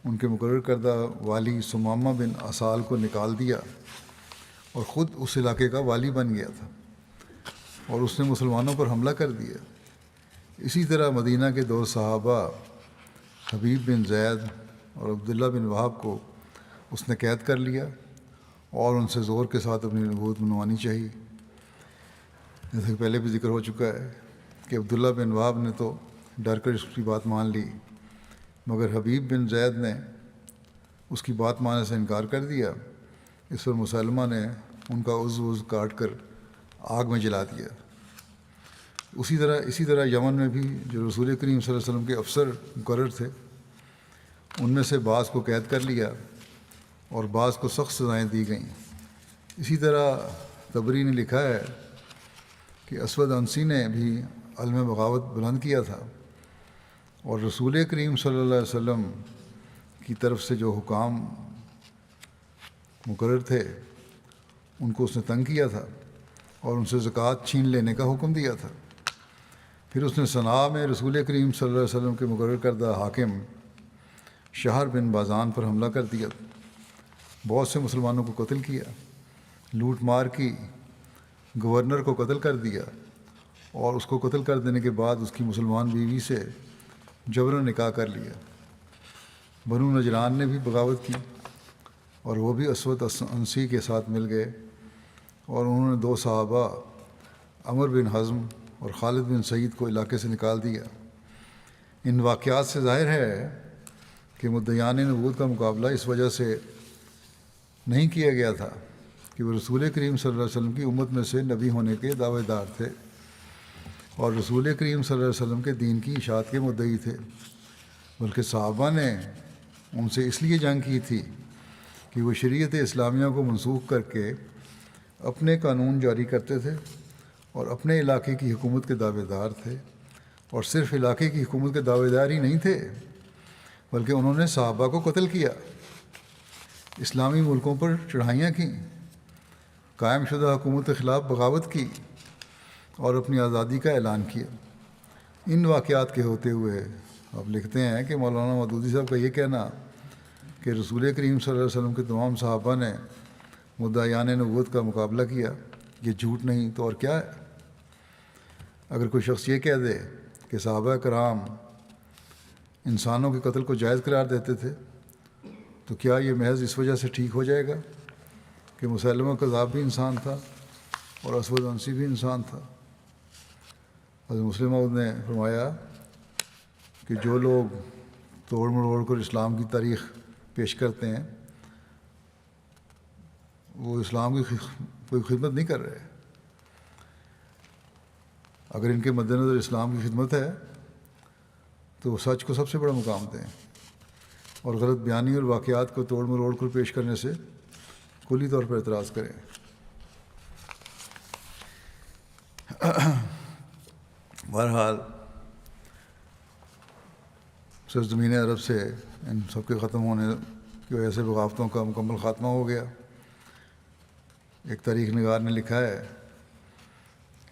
ان کے مقرر کردہ والی ثمامہ بن اسال کو نکال دیا اور خود اس علاقے کا والی بن گیا تھا، اور اس نے مسلمانوں پر حملہ کر دیا۔ اسی طرح مدینہ کے دو صحابہ حبیب بن زید اور عبداللہ بن وہب کو اس نے قید کر لیا اور ان سے زور کے ساتھ اپنی نبوت منوانی چاہیے۔ جیسے کہ پہلے بھی ذکر ہو چکا ہے کہ عبداللہ بن وہب نے تو ڈر کر اس کی بات مان لی، مگر حبیب بن زید نے اس کی بات ماننے سے انکار کر دیا۔ اس پر مسلمہ نے ان کا عضو کاٹ کر آگ میں جلا دیا۔ اسی طرح یمن میں بھی جو رسول کریم صلی اللہ علیہ وسلم کے افسر مقرر تھے ان میں سے بعض کو قید کر لیا اور بعض کو سخت سزائیں دی گئیں۔ اسی طرح طبری نے لکھا ہے کہ اسود عنسی نے بھی علم بغاوت بلند کیا تھا، اور رسول کریم صلی اللہ علیہ وسلم کی طرف سے جو حکام مقرر تھے ان کو اس نے تنگ کیا تھا اور ان سے زکوٰۃ چھین لینے کا حکم دیا تھا۔ پھر اس نے صنعاء میں رسول کریم صلی اللہ علیہ وسلم کے مقرر کردہ حاکم شہر بن بازان پر حملہ کر دیا، بہت سے مسلمانوں کو قتل کیا، لوٹ مار کی، گورنر کو قتل کر دیا، اور اس کو قتل کر دینے کے بعد اس کی مسلمان بیوی سے جبرن نکاح کر لیا۔ بنو نجران نے بھی بغاوت کی اور وہ بھی اسود عنسی کے ساتھ مل گئے، اور انہوں نے 2 صحابہ عمر بن حزم اور خالد بن سعید کو علاقے سے نکال دیا۔ ان واقعات سے ظاہر ہے کہ مدعیان نبوت کا مقابلہ اس وجہ سے نہیں کیا گیا تھا کہ وہ رسول کریم صلی اللہ علیہ وسلم کی امت میں سے نبی ہونے کے دعوے دار تھے اور رسول کریم صلی اللہ علیہ وسلم کے دین کی اشاعت کے مدعی تھے، بلکہ صحابہ نے ان سے اس لیے جنگ کی تھی کہ وہ شریعت اسلامیہ کو منسوخ کر کے اپنے قانون جاری کرتے تھے اور اپنے علاقے کی حکومت کے دعوے دار تھے، اور صرف علاقے کی حکومت کے دعوے دار ہی نہیں تھے بلکہ انہوں نے صحابہ کو قتل کیا، اسلامی ملکوں پر چڑھائیاں کیں، قائم شدہ حکومت کے خلاف بغاوت کی اور اپنی آزادی کا اعلان کیا۔ ان واقعات کے ہوتے ہوئے آپ لکھتے ہیں کہ مولانا مودودی صاحب کا یہ کہنا کہ رسول کریم صلی اللہ علیہ وسلم کے تمام صحابہ نے مدعیان نبوت کا مقابلہ کیا، یہ جھوٹ نہیں تو اور کیا ہے؟ اگر کوئی شخص یہ کہہ دے کہ صحابہ کرام انسانوں کے قتل کو جائز قرار دیتے تھے تو کیا یہ محض اس وجہ سے ٹھیک ہو جائے گا کہ مسلمہ کذاب بھی انسان تھا اور اسود عنسی بھی انسان تھا؟ حضرت مسلم موعود نے فرمایا کہ جو لوگ توڑ مروڑ کر اسلام کی تاریخ پیش کرتے ہیں وہ اسلام کی کوئی خدمت نہیں کر رہے۔ اگر ان کے مد نظر اسلام کی خدمت ہے تو وہ سچ کو سب سے بڑا مقام دیں اور غلط بیانی اور واقعات کو توڑ مروڑ کر پیش کرنے سے کلی طور پر اعتراض کریں۔ بہرحال سرزمین عرب سے ان سب کے ختم ہونے کی وجہ سے بغاوتوں کا مکمل خاتمہ ہو گیا۔ ایک تاریخ نگار نے لکھا ہے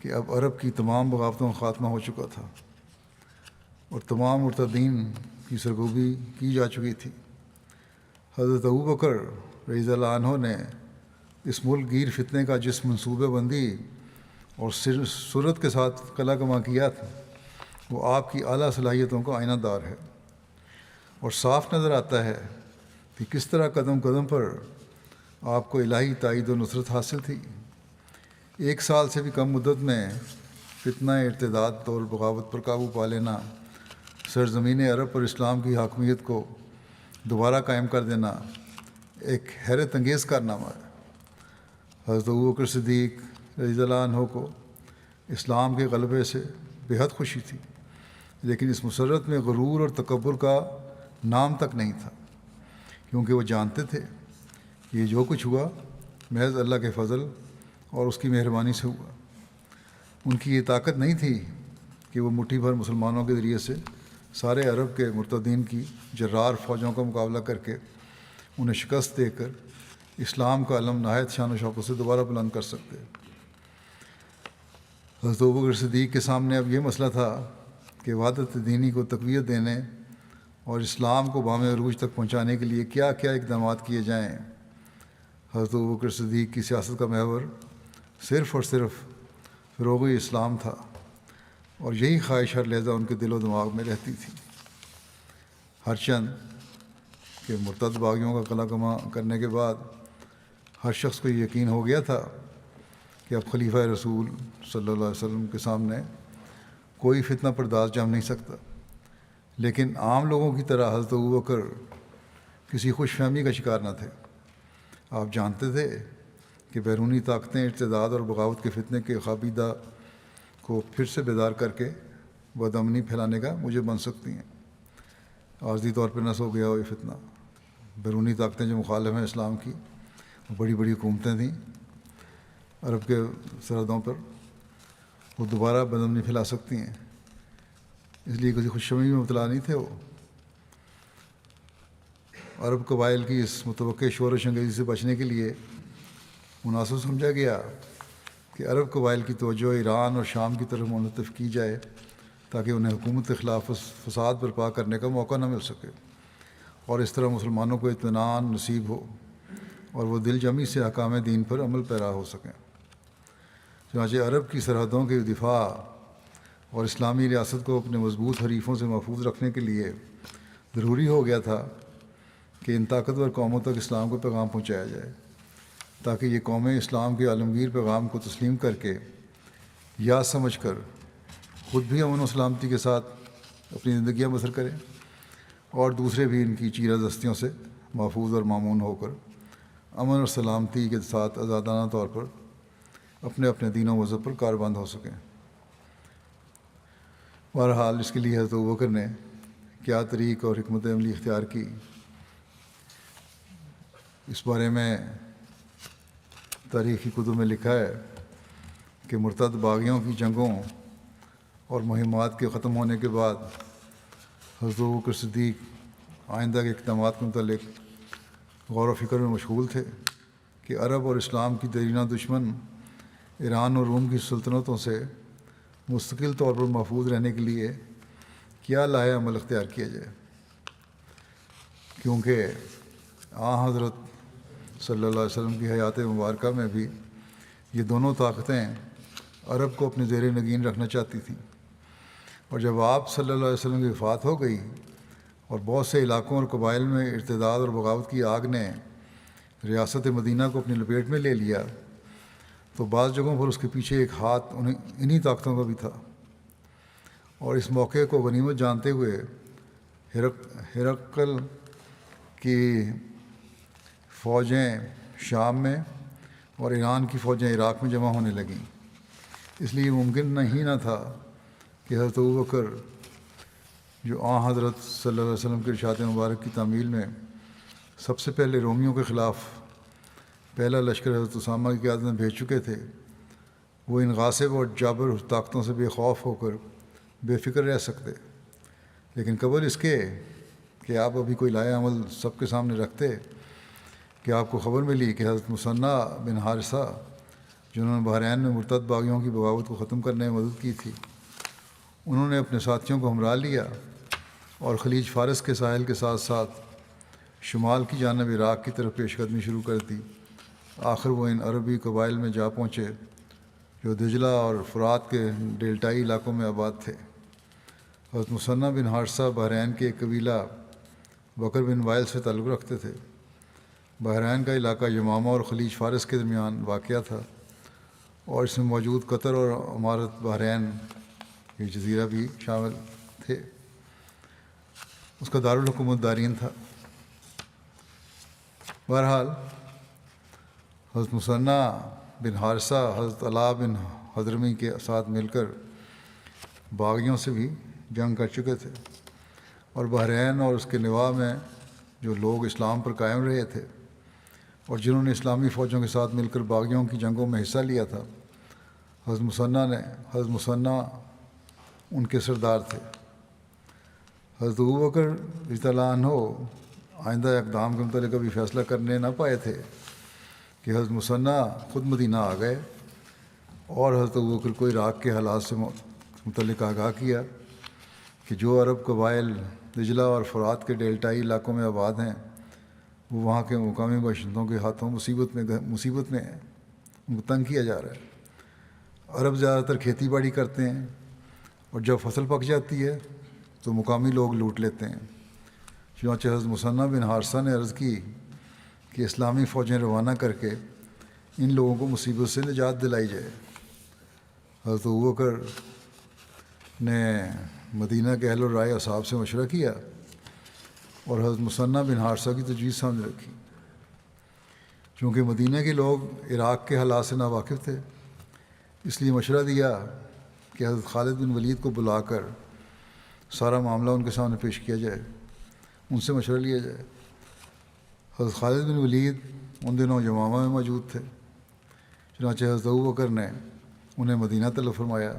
کہ اب عرب کی تمام بغاوتوں کا خاتمہ ہو چکا تھا اور تمام مرتدین کی سرکوبی کی جا چکی تھی۔ حضرت ابوبکر رضی اللہ عنہ نے اس ملک گیر فتنے کا جس منصوبہ بندی اور سرعت کے ساتھ قلع کما کیا تھا وہ آپ کی اعلیٰ صلاحیتوں کا آئینہ دار ہے، اور صاف نظر آتا ہے کہ کس طرح قدم قدم پر آپ کو الہی تائید و نصرت حاصل تھی۔ 1 سال سے بھی کم مدت میں فتنہ ارتداد اور بغاوت پر قابو پا لینا، سرزمین عرب پر اسلام کی حاکمیت کو دوبارہ قائم کر دینا ایک حیرت انگیز کارنامہ ہے۔ حضرت ابوبکر صدیق رضی اللہ عنہ کو اسلام کے غلبے سے بے حد خوشی تھی، لیکن اس مسرت میں غرور اور تکبر کا نام تک نہیں تھا، کیونکہ وہ جانتے تھے کہ یہ جو کچھ ہوا محض اللہ کے فضل اور اس کی مہربانی سے ہوا۔ ان کی یہ طاقت نہیں تھی کہ وہ مٹھی بھر مسلمانوں کے ذریعے سے سارے عرب کے مرتدین کی جرار فوجوں کا مقابلہ کر کے انہیں شکست دے کر اسلام کا علم نہایت شان و شوکت سے دوبارہ بلند کر سکتے۔ حضرت ابوبکر صدیق کے سامنے اب یہ مسئلہ تھا کہ وحدت دینی کو تقویت دینے اور اسلام کو بام عروج تک پہنچانے کے لیے کیا کیا اقدامات کیے جائیں۔ حضرت ابوبکر صدیق کی سیاست کا محور صرف اور صرف فروغ اسلام تھا، اور یہی خواہش ہر لحظہ ان کے دل و دماغ میں رہتی تھی۔ ہرچند کہ مرتد باغیوں کا قلع کما کرنے کے بعد ہر شخص کو یہ یقین ہو گیا تھا کہ اب خلیفہ رسول صلی اللہ علیہ وسلم کے سامنے کوئی فتنہ پرداز جم نہیں سکتا، لیکن عام لوگوں کی طرح حضرت ابوبکر کسی خوش فہمی کا شکار نہ تھے۔ آپ جانتے تھے کہ بیرونی طاقتیں ارتداد اور بغاوت کے فتنے کے خابیدہ کو پھر سے بیدار کر کے بدامنی پھیلانے کا موجب بن سکتی ہیں۔ عارضی طور پر نس ہو گیا ہو یہ فتنہ۔ بیرونی طاقتیں جو مخالف ہیں اسلام کی، وہ بڑی بڑی حکومتیں تھیں عرب کے سرحدوں پر، وہ دوبارہ بدامنی پھیلا سکتی ہیں، اس لیے کسی خوشفہمی میں مبتلا نہیں تھے وہ۔ عرب قبائل کی اس متوقع شورش انگیزی سے بچنے کے لیے مناسب سمجھا گیا کہ عرب قبائل کی توجہ ایران اور شام کی طرف منتف کی جائے تاکہ انہیں حکومت کے خلاف فساد برپا کرنے کا موقع نہ مل سکے، اور اس طرح مسلمانوں کو اطمینان نصیب ہو اور وہ دل جمی سے احکام دین پر عمل پیرا ہو سکیں۔ چنانچہ عرب کی سرحدوں کے دفاع اور اسلامی ریاست کو اپنے مضبوط حریفوں سے محفوظ رکھنے کے لیے ضروری ہو گیا تھا کہ ان طاقتور قوموں تک اسلام کو پیغام پہنچایا جائے، تاکہ یہ قومیں اسلام کے عالمگیر پیغام کو تسلیم کر کے یا سمجھ کر خود بھی امن و سلامتی کے ساتھ اپنی زندگیاں بسر کریں اور دوسرے بھی ان کی چیرہ دستیوں سے محفوظ اور مامون ہو کر امن اور سلامتی کے ساتھ آزادانہ طور پر اپنے اپنے دین و مذہب پر کاربند ہو سکیں۔ بہرحال اس کے لیے حضرت ابوبکر نے کیا طریق اور حکمت عملی اختیار کی، اس بارے میں تاریخی کتب میں لکھا ہے کہ مرتد باغیوں کی جنگوں اور مہمات کے ختم ہونے کے بعد حضرت ابوبکر صدیق آئندہ کے اقدامات کے متعلق غور و فکر میں مشغول تھے کہ عرب اور اسلام کی دیرینہ دشمن ایران اور روم کی سلطنتوں سے مستقل طور پر محفوظ رہنے کے لیے کیا لائحہ عمل اختیار کیا جائے، کیونکہ حضرت صلی اللہ علیہ وسلم کی حیات مبارکہ میں بھی یہ دونوں طاقتیں عرب کو اپنے زیر نگین رکھنا چاہتی تھیں، اور جب آپ صلی اللہ علیہ وسلم کی وفات ہو گئی اور بہت سے علاقوں اور قبائل میں ارتداد اور بغاوت کی آگ نے ریاست مدینہ کو اپنی لپیٹ میں لے لیا، تو بعض جگہوں پر اس کے پیچھے ایک ہاتھ انہی طاقتوں کا بھی تھا، اور اس موقع کو غنیمت جانتے ہوئے ہرقل کی فوجیں شام میں اور ایران کی فوجیں عراق میں جمع ہونے لگیں۔ اس لیے ممکن ہی نہ تھا کہ حضرت ابوبکر جو حضرت صلی اللہ علیہ وسلم کے ارشاد مبارک کی تعمیل میں سب سے پہلے رومیوں کے خلاف پہلا لشکر حضرت اسامہ کی قیادت میں بھیج چکے تھے، وہ ان غاصب اور جابر طاقتوں سے بے خوف ہو کر بے فکر رہ سکتے، لیکن قبل اس کے کہ آپ ابھی کوئی لائحہ عمل سب کے سامنے رکھتے کہ آپ کو خبر ملی کہ حضرت مثنہ بن حارثہ جنہوں نے بحرین میں مرتد باغیوں کی بغاوت کو ختم کرنے میں مدد کی تھی، انہوں نے اپنے ساتھیوں کو ہمراہ لیا اور خلیج فارس کے ساحل کے ساتھ ساتھ شمال کی جانب عراق کی طرف پیش قدمی شروع کر دی۔ آخر وہ ان عربی قبائل میں جا پہنچے جو دجلہ اور فرات کے ڈیلٹائی علاقوں میں آباد تھے۔ حضرت مثنہ بن حارثہ بحرین کے ایک قبیلہ بکر بن وائل سے تعلق رکھتے تھے۔ بحرین کا علاقہ یمامہ اور خلیج فارس کے درمیان واقع تھا، اور اس میں موجود قطر اور امارت بحرین یہ جزیرہ بھی شامل تھے۔ اس کا دارالحکومت دارین تھا۔ بہرحال حضرت مثنہ بن حارثہ حضرت علا بن حضرمی کے ساتھ مل کر باغیوں سے بھی جنگ کر چکے تھے، اور بحرین اور اس کے نواح میں جو لوگ اسلام پر قائم رہے تھے اور جنہوں نے اسلامی فوجوں کے ساتھ مل کر باغیوں کی جنگوں میں حصہ لیا تھا، حضرت مثنہ ان کے سردار تھے۔ حضرت ابوبکر رضی اللہ عنہ آئندہ اقدام کے متعلق ابھی فیصلہ کرنے نہ پائے تھے کہ حضرت مثنہ خود مدینہ آ گئے اور حضرت ابوبکر کو عراق کے حالات سے متعلق آگاہ کیا کہ جو عرب قبائل دجلہ اور فرات کے ڈیلٹائی علاقوں میں آباد ہیں وہ وہاں کے مقامی باشندوں کے ہاتھوں مصیبت میں ہیں، ان کو تنگ کیا جا رہا ہے۔ عرب زیادہ تر کھیتی باڑی کرتے ہیں، اور جب فصل پک جاتی ہے تو مقامی لوگ لوٹ لیتے ہیں۔ چنانچہ حضرت مثنہ بن حارثہ نے عرض کی کہ اسلامی فوجیں روانہ کر کے ان لوگوں کو مصیبت سے نجات دلائی جائے۔ حضرت ابوبکر نے مدینہ کے اہل و رائے اصحاب سے مشورہ کیا اور حضرت مثنہ بن حارثہ کی تجویز سامنے رکھی۔ چونکہ مدینہ کے لوگ عراق کے حالات سے ناواقف تھے، اس لیے مشورہ دیا کہ حضرت خالد بن ولید کو بلا کر سارا معاملہ ان کے سامنے پیش کیا جائے، ان سے مشورہ لیا جائے۔ حضرت خالد بن ولید ان دنوں یمامہ میں موجود تھے، چنانچہ حضرت ابوبکر نے انہیں مدینہ طلب فرمایا۔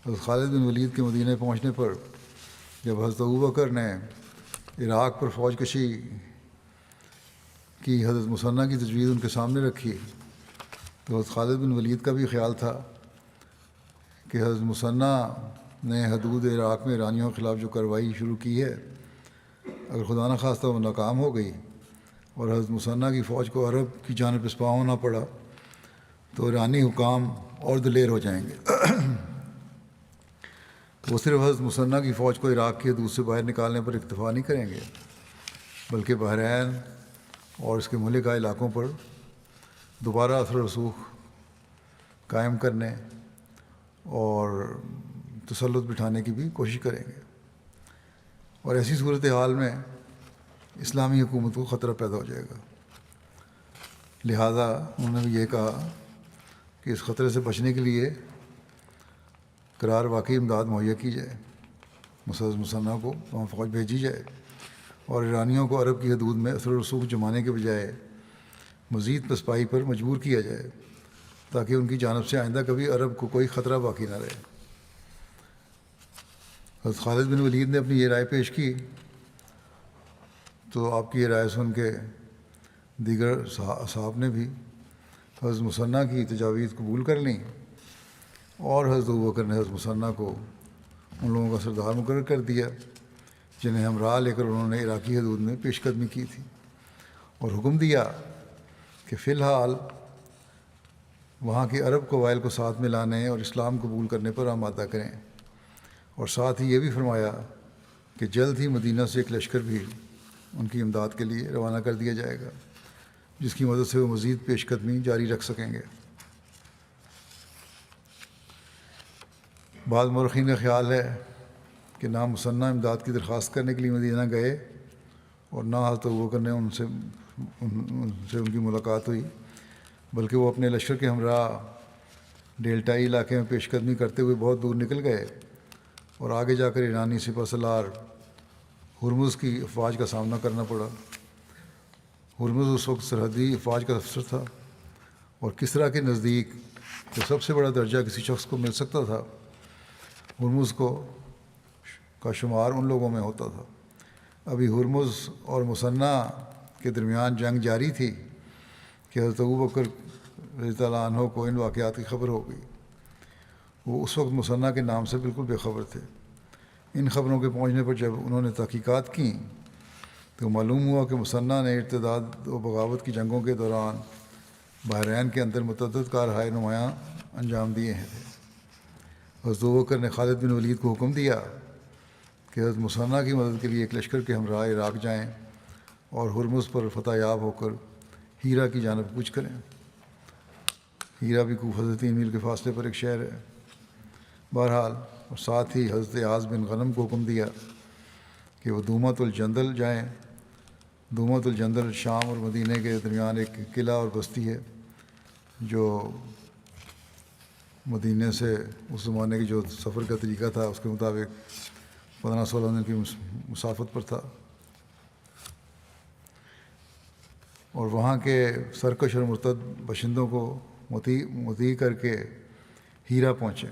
حضرت خالد بن ولید کے مدینہ پہنچنے پر جب حضرت ابوبکر نے عراق پر فوج کشی کی حضرت مثنہ کی تجویز ان کے سامنے رکھی، تو حضرت خالد بن ولید کا بھی خیال تھا کہ حضرت مثنہ نے حدود عراق میں ایرانیوں کے خلاف جو کارروائی شروع کی ہے، اگر خدا نخواستہ وہ ناکام ہو گئی اور حضرت مثنہ کی فوج کو عرب کی جانب پسپا ہونا پڑا تو ایرانی حکام اور دلیر ہو جائیں گے۔ وہ صرف حضرت مثنیٰ کی فوج کو عراق کی حدود سے باہر نکالنے پر اکتفا نہیں کریں گے، بلکہ بحرین اور اس کے ملکہ علاقوں پر دوبارہ اثر و رسوخ قائم کرنے اور تسلط بٹھانے کی بھی کوشش کریں گے، اور ایسی صورتحال میں اسلامی حکومت کو خطرہ پیدا ہو جائے گا۔ لہٰذا انہوں نے بھی یہ کہا کہ اس خطرے سے بچنے کے لیے قرار واقعی امداد مہیا کی جائے، مسعود مثنیٰ کو وہاں فوج بھیجی جائے، اور ایرانیوں کو عرب کی حدود میں اثر و رسوخ جمانے کے بجائے مزید پسپائی پر مجبور کیا جائے، تاکہ ان کی جانب سے آئندہ کبھی عرب کو کوئی خطرہ باقی نہ رہے۔ حضرت خالد بن ولید نے اپنی یہ رائے پیش کی تو آپ کی یہ رائے سن کے دیگر اصحاب نے بھی حضرت مثنیٰ کی تجاویز قبول کر لیں، اور حضرت ابوبکر نے حضرت مثنیٰ کو ان لوگوں کا سردار مقرر کر دیا جنہیں ہمراہ لے کر انہوں نے عراقی حدود میں پیش قدمی کی تھی، اور حکم دیا کہ فی الحال وہاں کے عرب قبائل کو ساتھ میں لانے اور اسلام قبول کرنے پر آمادہ کریں، اور ساتھ ہی یہ بھی فرمایا کہ جلد ہی مدینہ سے ایک لشکر بھی ان کی امداد کے لیے روانہ کر دیا جائے گا، جس کی مدد سے وہ مزید پیش قدمی جاری رکھ سکیں گے۔ بعض مورخین کا خیال ہے کہ نہ مثنیٰ امداد کی درخواست کرنے کے لیے مدینہ گئے اور نہ حضرت ابوبکر نے ان سے ان کی ملاقات ہوئی، بلکہ وہ اپنے لشکر کے ہمراہ ڈیلٹائی علاقے میں پیش قدمی کرتے ہوئے بہت دور نکل گئے، اور آگے جا کر ایرانی سپہ سالار ہرمز کی افواج کا سامنا کرنا پڑا۔ ہرمز اس وقت سرحدی افواج کا افسر تھا، اور کسریٰ کے نزدیک جو سب سے بڑا درجہ کسی شخص کو مل سکتا تھا، ہرمز کا شمار ان لوگوں میں ہوتا تھا۔ ابھی ہرمز اور مثنیٰ کے درمیان جنگ جاری تھی کہ حضرت ابوبکر رضی اللہ عنہ کو ان واقعات کی خبر ہو گئی۔ وہ اس وقت مثنیٰ کے نام سے بالکل بے خبر تھے۔ ان خبروں کے پہنچنے پر جب انہوں نے تحقیقات کیں تو معلوم ہوا کہ مثنیٰ نے ارتداد و بغاوت کی جنگوں کے دوران بحرین کے اندر متعدد کارہائے نمایاں انجام دیے ہیں تھے۔ حضرت ابوبکر نے خالد بن ولید کو حکم دیا کہ حضرت مثنیٰ کی مدد کے لیے ایک لشکر کے ہمراہ عراق جائیں اور ہرمز پر فتح یاب ہو کر ہیرا کی جانب کوچ کریں۔ ہیرا بھی کوفہ سے 3 میل کے فاصلے پر ایک شہر ہے۔ بہرحال، اور ساتھ ہی حضرت اعاذ بن غنم کو حکم دیا کہ وہ دومۃ الجندل جائیں۔ دومۃ الجندل شام اور مدینہ کے درمیان ایک قلعہ اور بستی ہے جو مدینہ سے اس زمانے کی جو سفر کا طریقہ تھا اس کے مطابق 15-16 دن کی مسافت پر تھا، اور وہاں کے سرکش اور مرتد باشندوں کو مطیع کر کے ہیرا پہنچے۔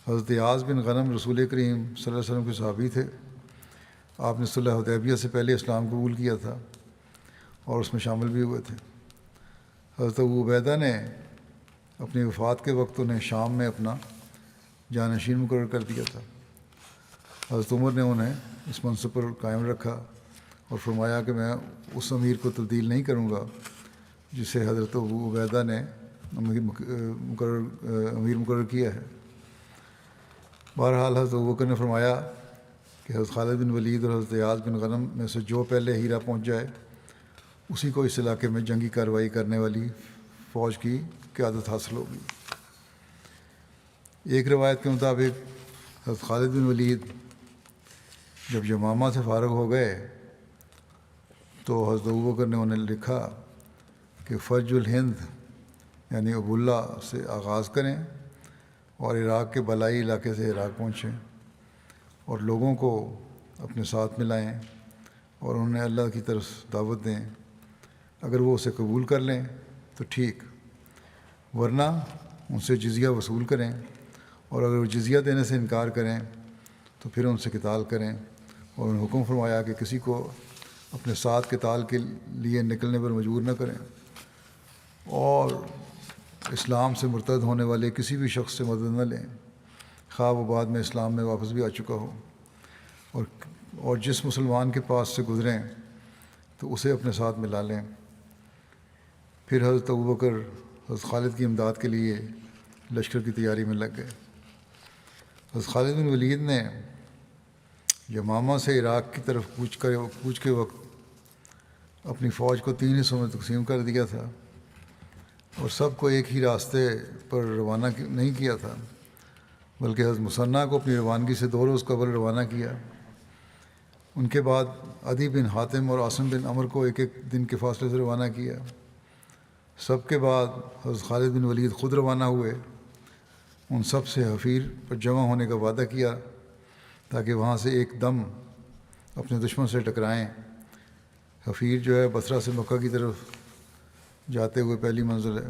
حضرت اعاذ بن غنم رسول کریم صلی اللہ علیہ وسلم کے صحابی تھے۔ آپ نے صلح حدیبیہ سے پہلے اسلام قبول کیا تھا اور اس میں شامل بھی ہوئے تھے۔ حضرت ابو عبیدہ نے اپنی وفات کے وقت انہیں شام میں اپنا جانشین مقرر کر دیا تھا۔ حضرت عمر نے انہیں اس منصب پر قائم رکھا اور فرمایا کہ میں اس امیر کو تبدیل نہیں کروں گا جسے حضرت ابو عبیدہ نے امیر مقرر کیا ہے۔ بہرحال حضرت ابوبکر نے فرمایا کہ حضرت خالد بن ولید اور حضرت اعاذ بن غنم میں سے جو پہلے ہیرا پہنچ جائے اسی کو اس علاقے میں جنگی کارروائی کرنے والی فوج کی قیادت حاصل ہوگی۔ ایک روایت کے مطابق حضرت خالد بن ولید جب یمامہ سے فارغ ہو گئے تو حضرت ابوبکر نے انہیں لکھا کہ فرج الہند یعنی ابواللہ سے آغاز کریں اور عراق کے بالائی علاقے سے عراق پہنچیں اور لوگوں کو اپنے ساتھ ملائیں اور انہیں اللہ کی طرف دعوت دیں۔ اگر وہ اسے قبول کر لیں تو ٹھیک، ورنہ ان سے جزیہ وصول کریں، اور اگر وہ جزیہ دینے سے انکار کریں تو پھر ان سے قتال کریں، اور انہوں نے حکم فرمایا کہ کسی کو اپنے ساتھ قتال کے لیے نکلنے پر مجبور نہ کریں، اور اسلام سے مرتد ہونے والے کسی بھی شخص سے مدد نہ لیں، خواہ وہ بعد میں اسلام میں واپس بھی آ چکا ہو، اور جس مسلمان کے پاس سے گزریں تو اسے اپنے ساتھ ملا لیں۔ پھر حضرت ابوبکر حضرت خالد کی امداد کے لیے لشکر کی تیاری میں لگ گئے۔ حضرت خالد بن ولید نے یمامہ سے عراق کی طرف کوچ کے وقت اپنی فوج کو 3 حصوں میں تقسیم کر دیا تھا اور سب کو ایک ہی راستے پر روانہ نہیں کیا تھا، بلکہ حضرت مثنیٰ کو اپنی روانگی سے 2 روز قبل روانہ کیا۔ ان کے بعد عدی بن حاتم اور عاصم بن عمر کو ایک دن کے فاصلے سے روانہ کیا۔ سب کے بعد حضرت خالد بن ولید خود روانہ ہوئے، ان سب سے حفیر پر جمع ہونے کا وعدہ کیا تاکہ وہاں سے ایک دم اپنے دشمن سے ٹکرائیں۔ حفیر جو ہے بصرہ سے مکہ کی طرف جاتے ہوئے پہلی منزل ہے،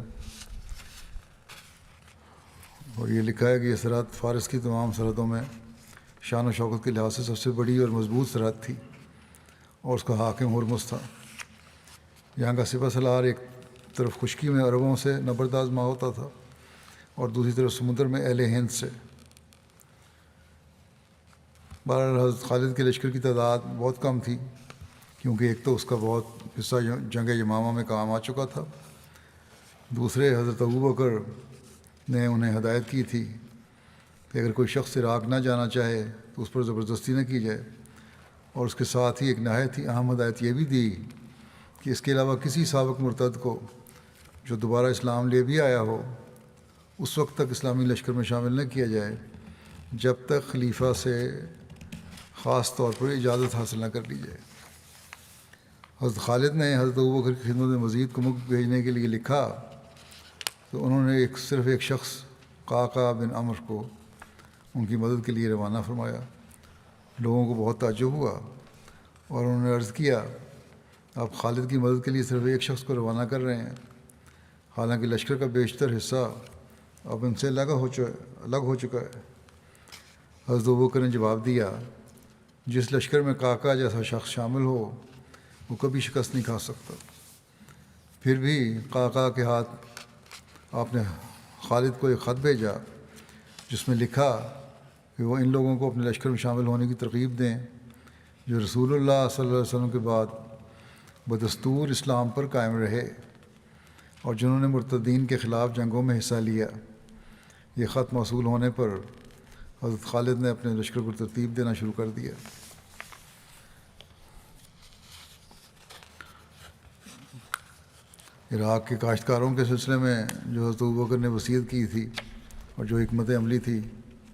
اور یہ لکھا ہے کہ یہ سرحد فارس کی تمام سرحدوں میں شان و شوکت کے لحاظ سے سب سے بڑی اور مضبوط سرحد تھی، اور اس کا حاکم ہرمز تھا۔ یہاں کا سپہ سالار ایک طرف خشکی میں عربوں سے نبرد آزما ہوتا تھا اور دوسری طرف سمندر میں اہل ہند سے۔ بہرحال حضرت خالد کے لشکر کی تعداد بہت کم تھی، کیونکہ ایک تو اس کا بہت حصہ جنگ یمامہ میں کام آ چکا تھا، دوسرے حضرت ابوبکر نے انہیں ہدایت کی تھی کہ اگر کوئی شخص عراق نہ جانا چاہے تو اس پر زبردستی نہ کی جائے، اور اس کے ساتھ ہی ایک نہایت ہی اہم ہدایت یہ بھی دی کہ اس کے علاوہ کسی سابق مرتد کو جو دوبارہ اسلام لے بھی آیا ہو اس وقت تک اسلامی لشکر میں شامل نہ کیا جائے جب تک خلیفہ سے خاص طور پر اجازت حاصل نہ کر لی جائے۔ حضرت خالد نے حضرت ابوبکر کی خدمت میں مزید کمک بھیجنے کے لیے لکھا تو انہوں نے صرف ایک شخص قعقاع بن عمرو کو ان کی مدد کے لیے روانہ فرمایا۔ لوگوں کو بہت تعجب ہوا اور انہوں نے عرض کیا، آپ خالد کی مدد کے لیے صرف ایک شخص کو روانہ کر رہے ہیں، حالانکہ لشکر کا بیشتر حصہ اب ان سے الگ ہو چکا ہے۔ حضرت ابوبکر نے جواب دیا، جس لشکر میں قعقاع جیسا شخص شامل ہو وہ کبھی شکست نہیں کھا سکتا۔ پھر بھی قعقاع کے ہاتھ آپ نے خالد کو ایک خط بھیجا جس میں لکھا کہ وہ ان لوگوں کو اپنے لشکر میں شامل ہونے کی ترغیب دیں جو رسول اللہ صلی اللہ علیہ وسلم کے بعد بدستور اسلام پر قائم رہے اور جنہوں نے مرتدین کے خلاف جنگوں میں حصہ لیا۔ یہ خط موصول ہونے پر حضرت خالد نے اپنے لشکر کو ترتیب دینا شروع کر دیا۔ عراق کے کاشتکاروں کے سلسلے میں جو حضرت ابوبکر نے وصیت کی تھی اور جو حکمت عملی تھی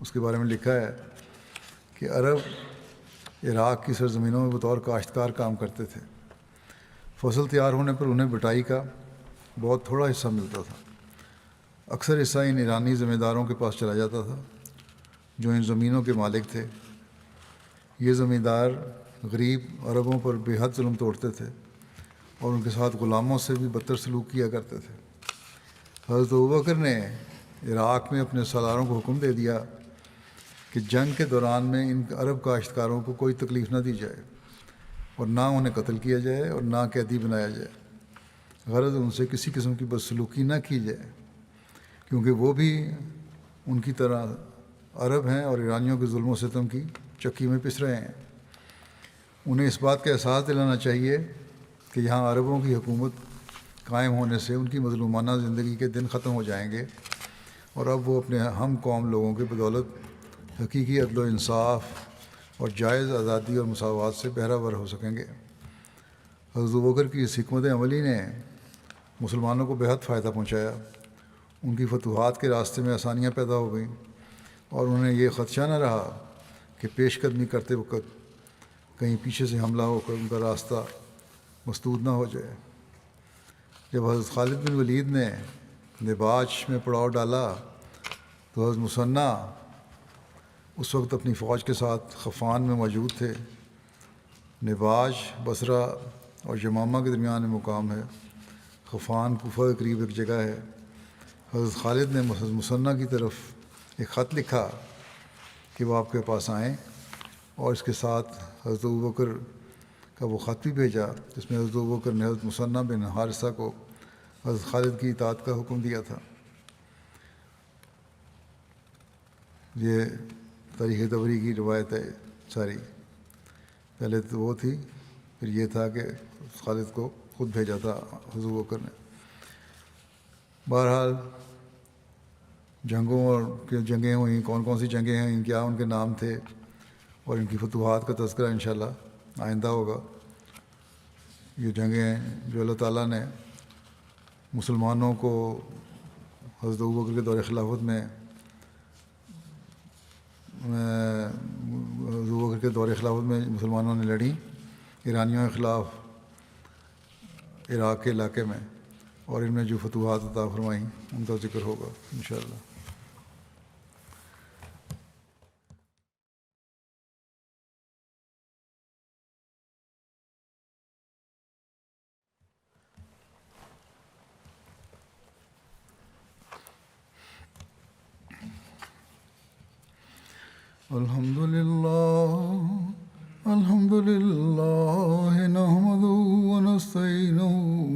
اس کے بارے میں لکھا ہے کہ عرب عراق کی سرزمینوں میں بطور کاشتکار کام کرتے تھے۔ فصل تیار ہونے پر انہیں بٹائی کا بہت تھوڑا حصہ ملتا تھا۔ اکثر حصہ ان ایرانی ذمہ داروں کے پاس چلا جاتا تھا جو ان زمینوں کے مالک تھے۔ یہ ذمہ دار غریب عربوں پر بے حد ظلم توڑتے تھے اور ان کے ساتھ غلاموں سے بھی بدتر سلوک کیا کرتے تھے۔ حضرت ابوبکر نے عراق میں اپنے سالاروں کو حکم دے دیا کہ جنگ کے دوران میں ان عرب کاشتکاروں کو کوئی تکلیف نہ دی جائے اور نہ انہیں قتل کیا جائے اور نہ قیدی بنایا جائے، غرض ان سے کسی قسم کی بدسلوکی نہ کی جائے، کیونکہ وہ بھی ان کی طرح عرب ہیں اور ایرانیوں کے ظلم و ستم کی چکی میں پس رہے ہیں۔ انہیں اس بات کا احساس دلانا چاہیے کہ یہاں عربوں کی حکومت قائم ہونے سے ان کی مظلومانہ زندگی کے دن ختم ہو جائیں گے اور اب وہ اپنے ہم قوم لوگوں کے بدولت حقیقی عدل و انصاف اور جائز آزادی اور مساوات سے بہرہ ور ہو سکیں گے۔ حضرت ابوبکر کی اس حکمت عملی نے مسلمانوں کو بے حد فائدہ پہنچایا۔ ان کی فتوحات کے راستے میں آسانیاں پیدا ہو گئیں اور انہیں یہ خدشہ نہ رہا کہ پیش قدمی کرتے وقت کہیں پیچھے سے حملہ ہو کر ان کا راستہ مسدود نہ ہو جائے۔ جب حضرت خالد بن ولید نے نباج میں پڑاؤ ڈالا تو حضرت مثنیٰ اس وقت اپنی فوج کے ساتھ خفان میں موجود تھے۔ نباج بصرہ اور یمامہ کے درمیان مقام ہے۔ خفان کوفہ کے قریب ایک جگہ ہے۔ حضرت خالد نے حضرت مثنیٰ کی طرف ایک خط لکھا کہ وہ آپ کے پاس آئیں، اور اس کے ساتھ حضرت ابوبکر کا وہ خط بھی بھیجا جس میں حضرت ابوبکر نے حضرت مثنیٰ بن حارثہ کو حضرت خالد کی اطاعت کا حکم دیا تھا۔ یہ تاریخ طبری کی روایت ہے ساری۔ پہلے تو وہ تھی، پھر یہ تھا کہ خالد کو خود بھیجا تھا حضرت ابوبکر نے۔ بہرحال جنگوں اور جنگیں ہوئیں، کون کون سی جنگیں ہیں، کیا ان کے نام تھے، اور ان کی فتوحات کا تذکرہ انشاءاللہ آئندہ ہوگا۔ یہ جنگیں ہیں جو اللہ تعالیٰ نے مسلمانوں کو حضرت ابوبکر کے دور خلافت میں ابوبکر کے دور خلافت میں مسلمانوں نے لڑیں ایرانیوں کے خلاف عراق کے علاقے میں، اور ان میں جو فتوحات عطا فرمائیں ان کا ذکر ہوگا انشاءاللہ۔ الحمد لله نحمده ونستعينه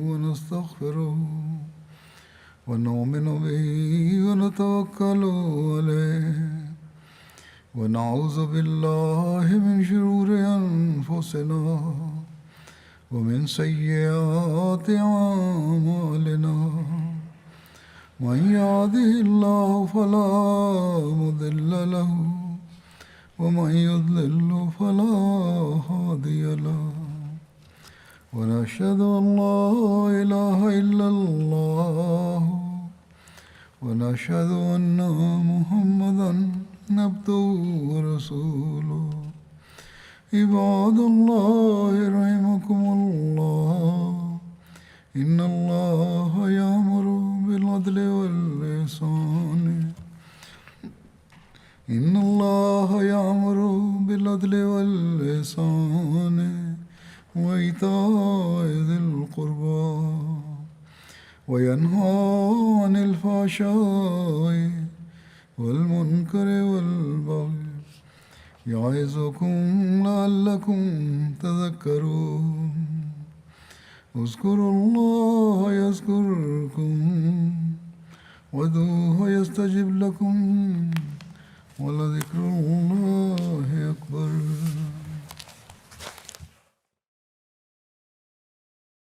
ونستغفره ونؤمن به ونتوكل عليه ونعوذ بالله من شرور أنفسنا ومن سيئات أعمالنا من يهده الله فلا مضل له ومن يضلل فلا هادي له ونشهد أن لا إله إلا الله ونشهد أن محمدا عبده ورسوله عباد الله رحمكم الله إن الله يأمر بالعدل والإحسان إن الله يأمر بالعدل والإحسان وإيتاء ذي القربى وينهى عن الفحشاء والمنكر والبغي يعظكم لعلكم تذكرون اذكروا الله يذكركم وادعوه يستجب لكم ولذكر الله أكبر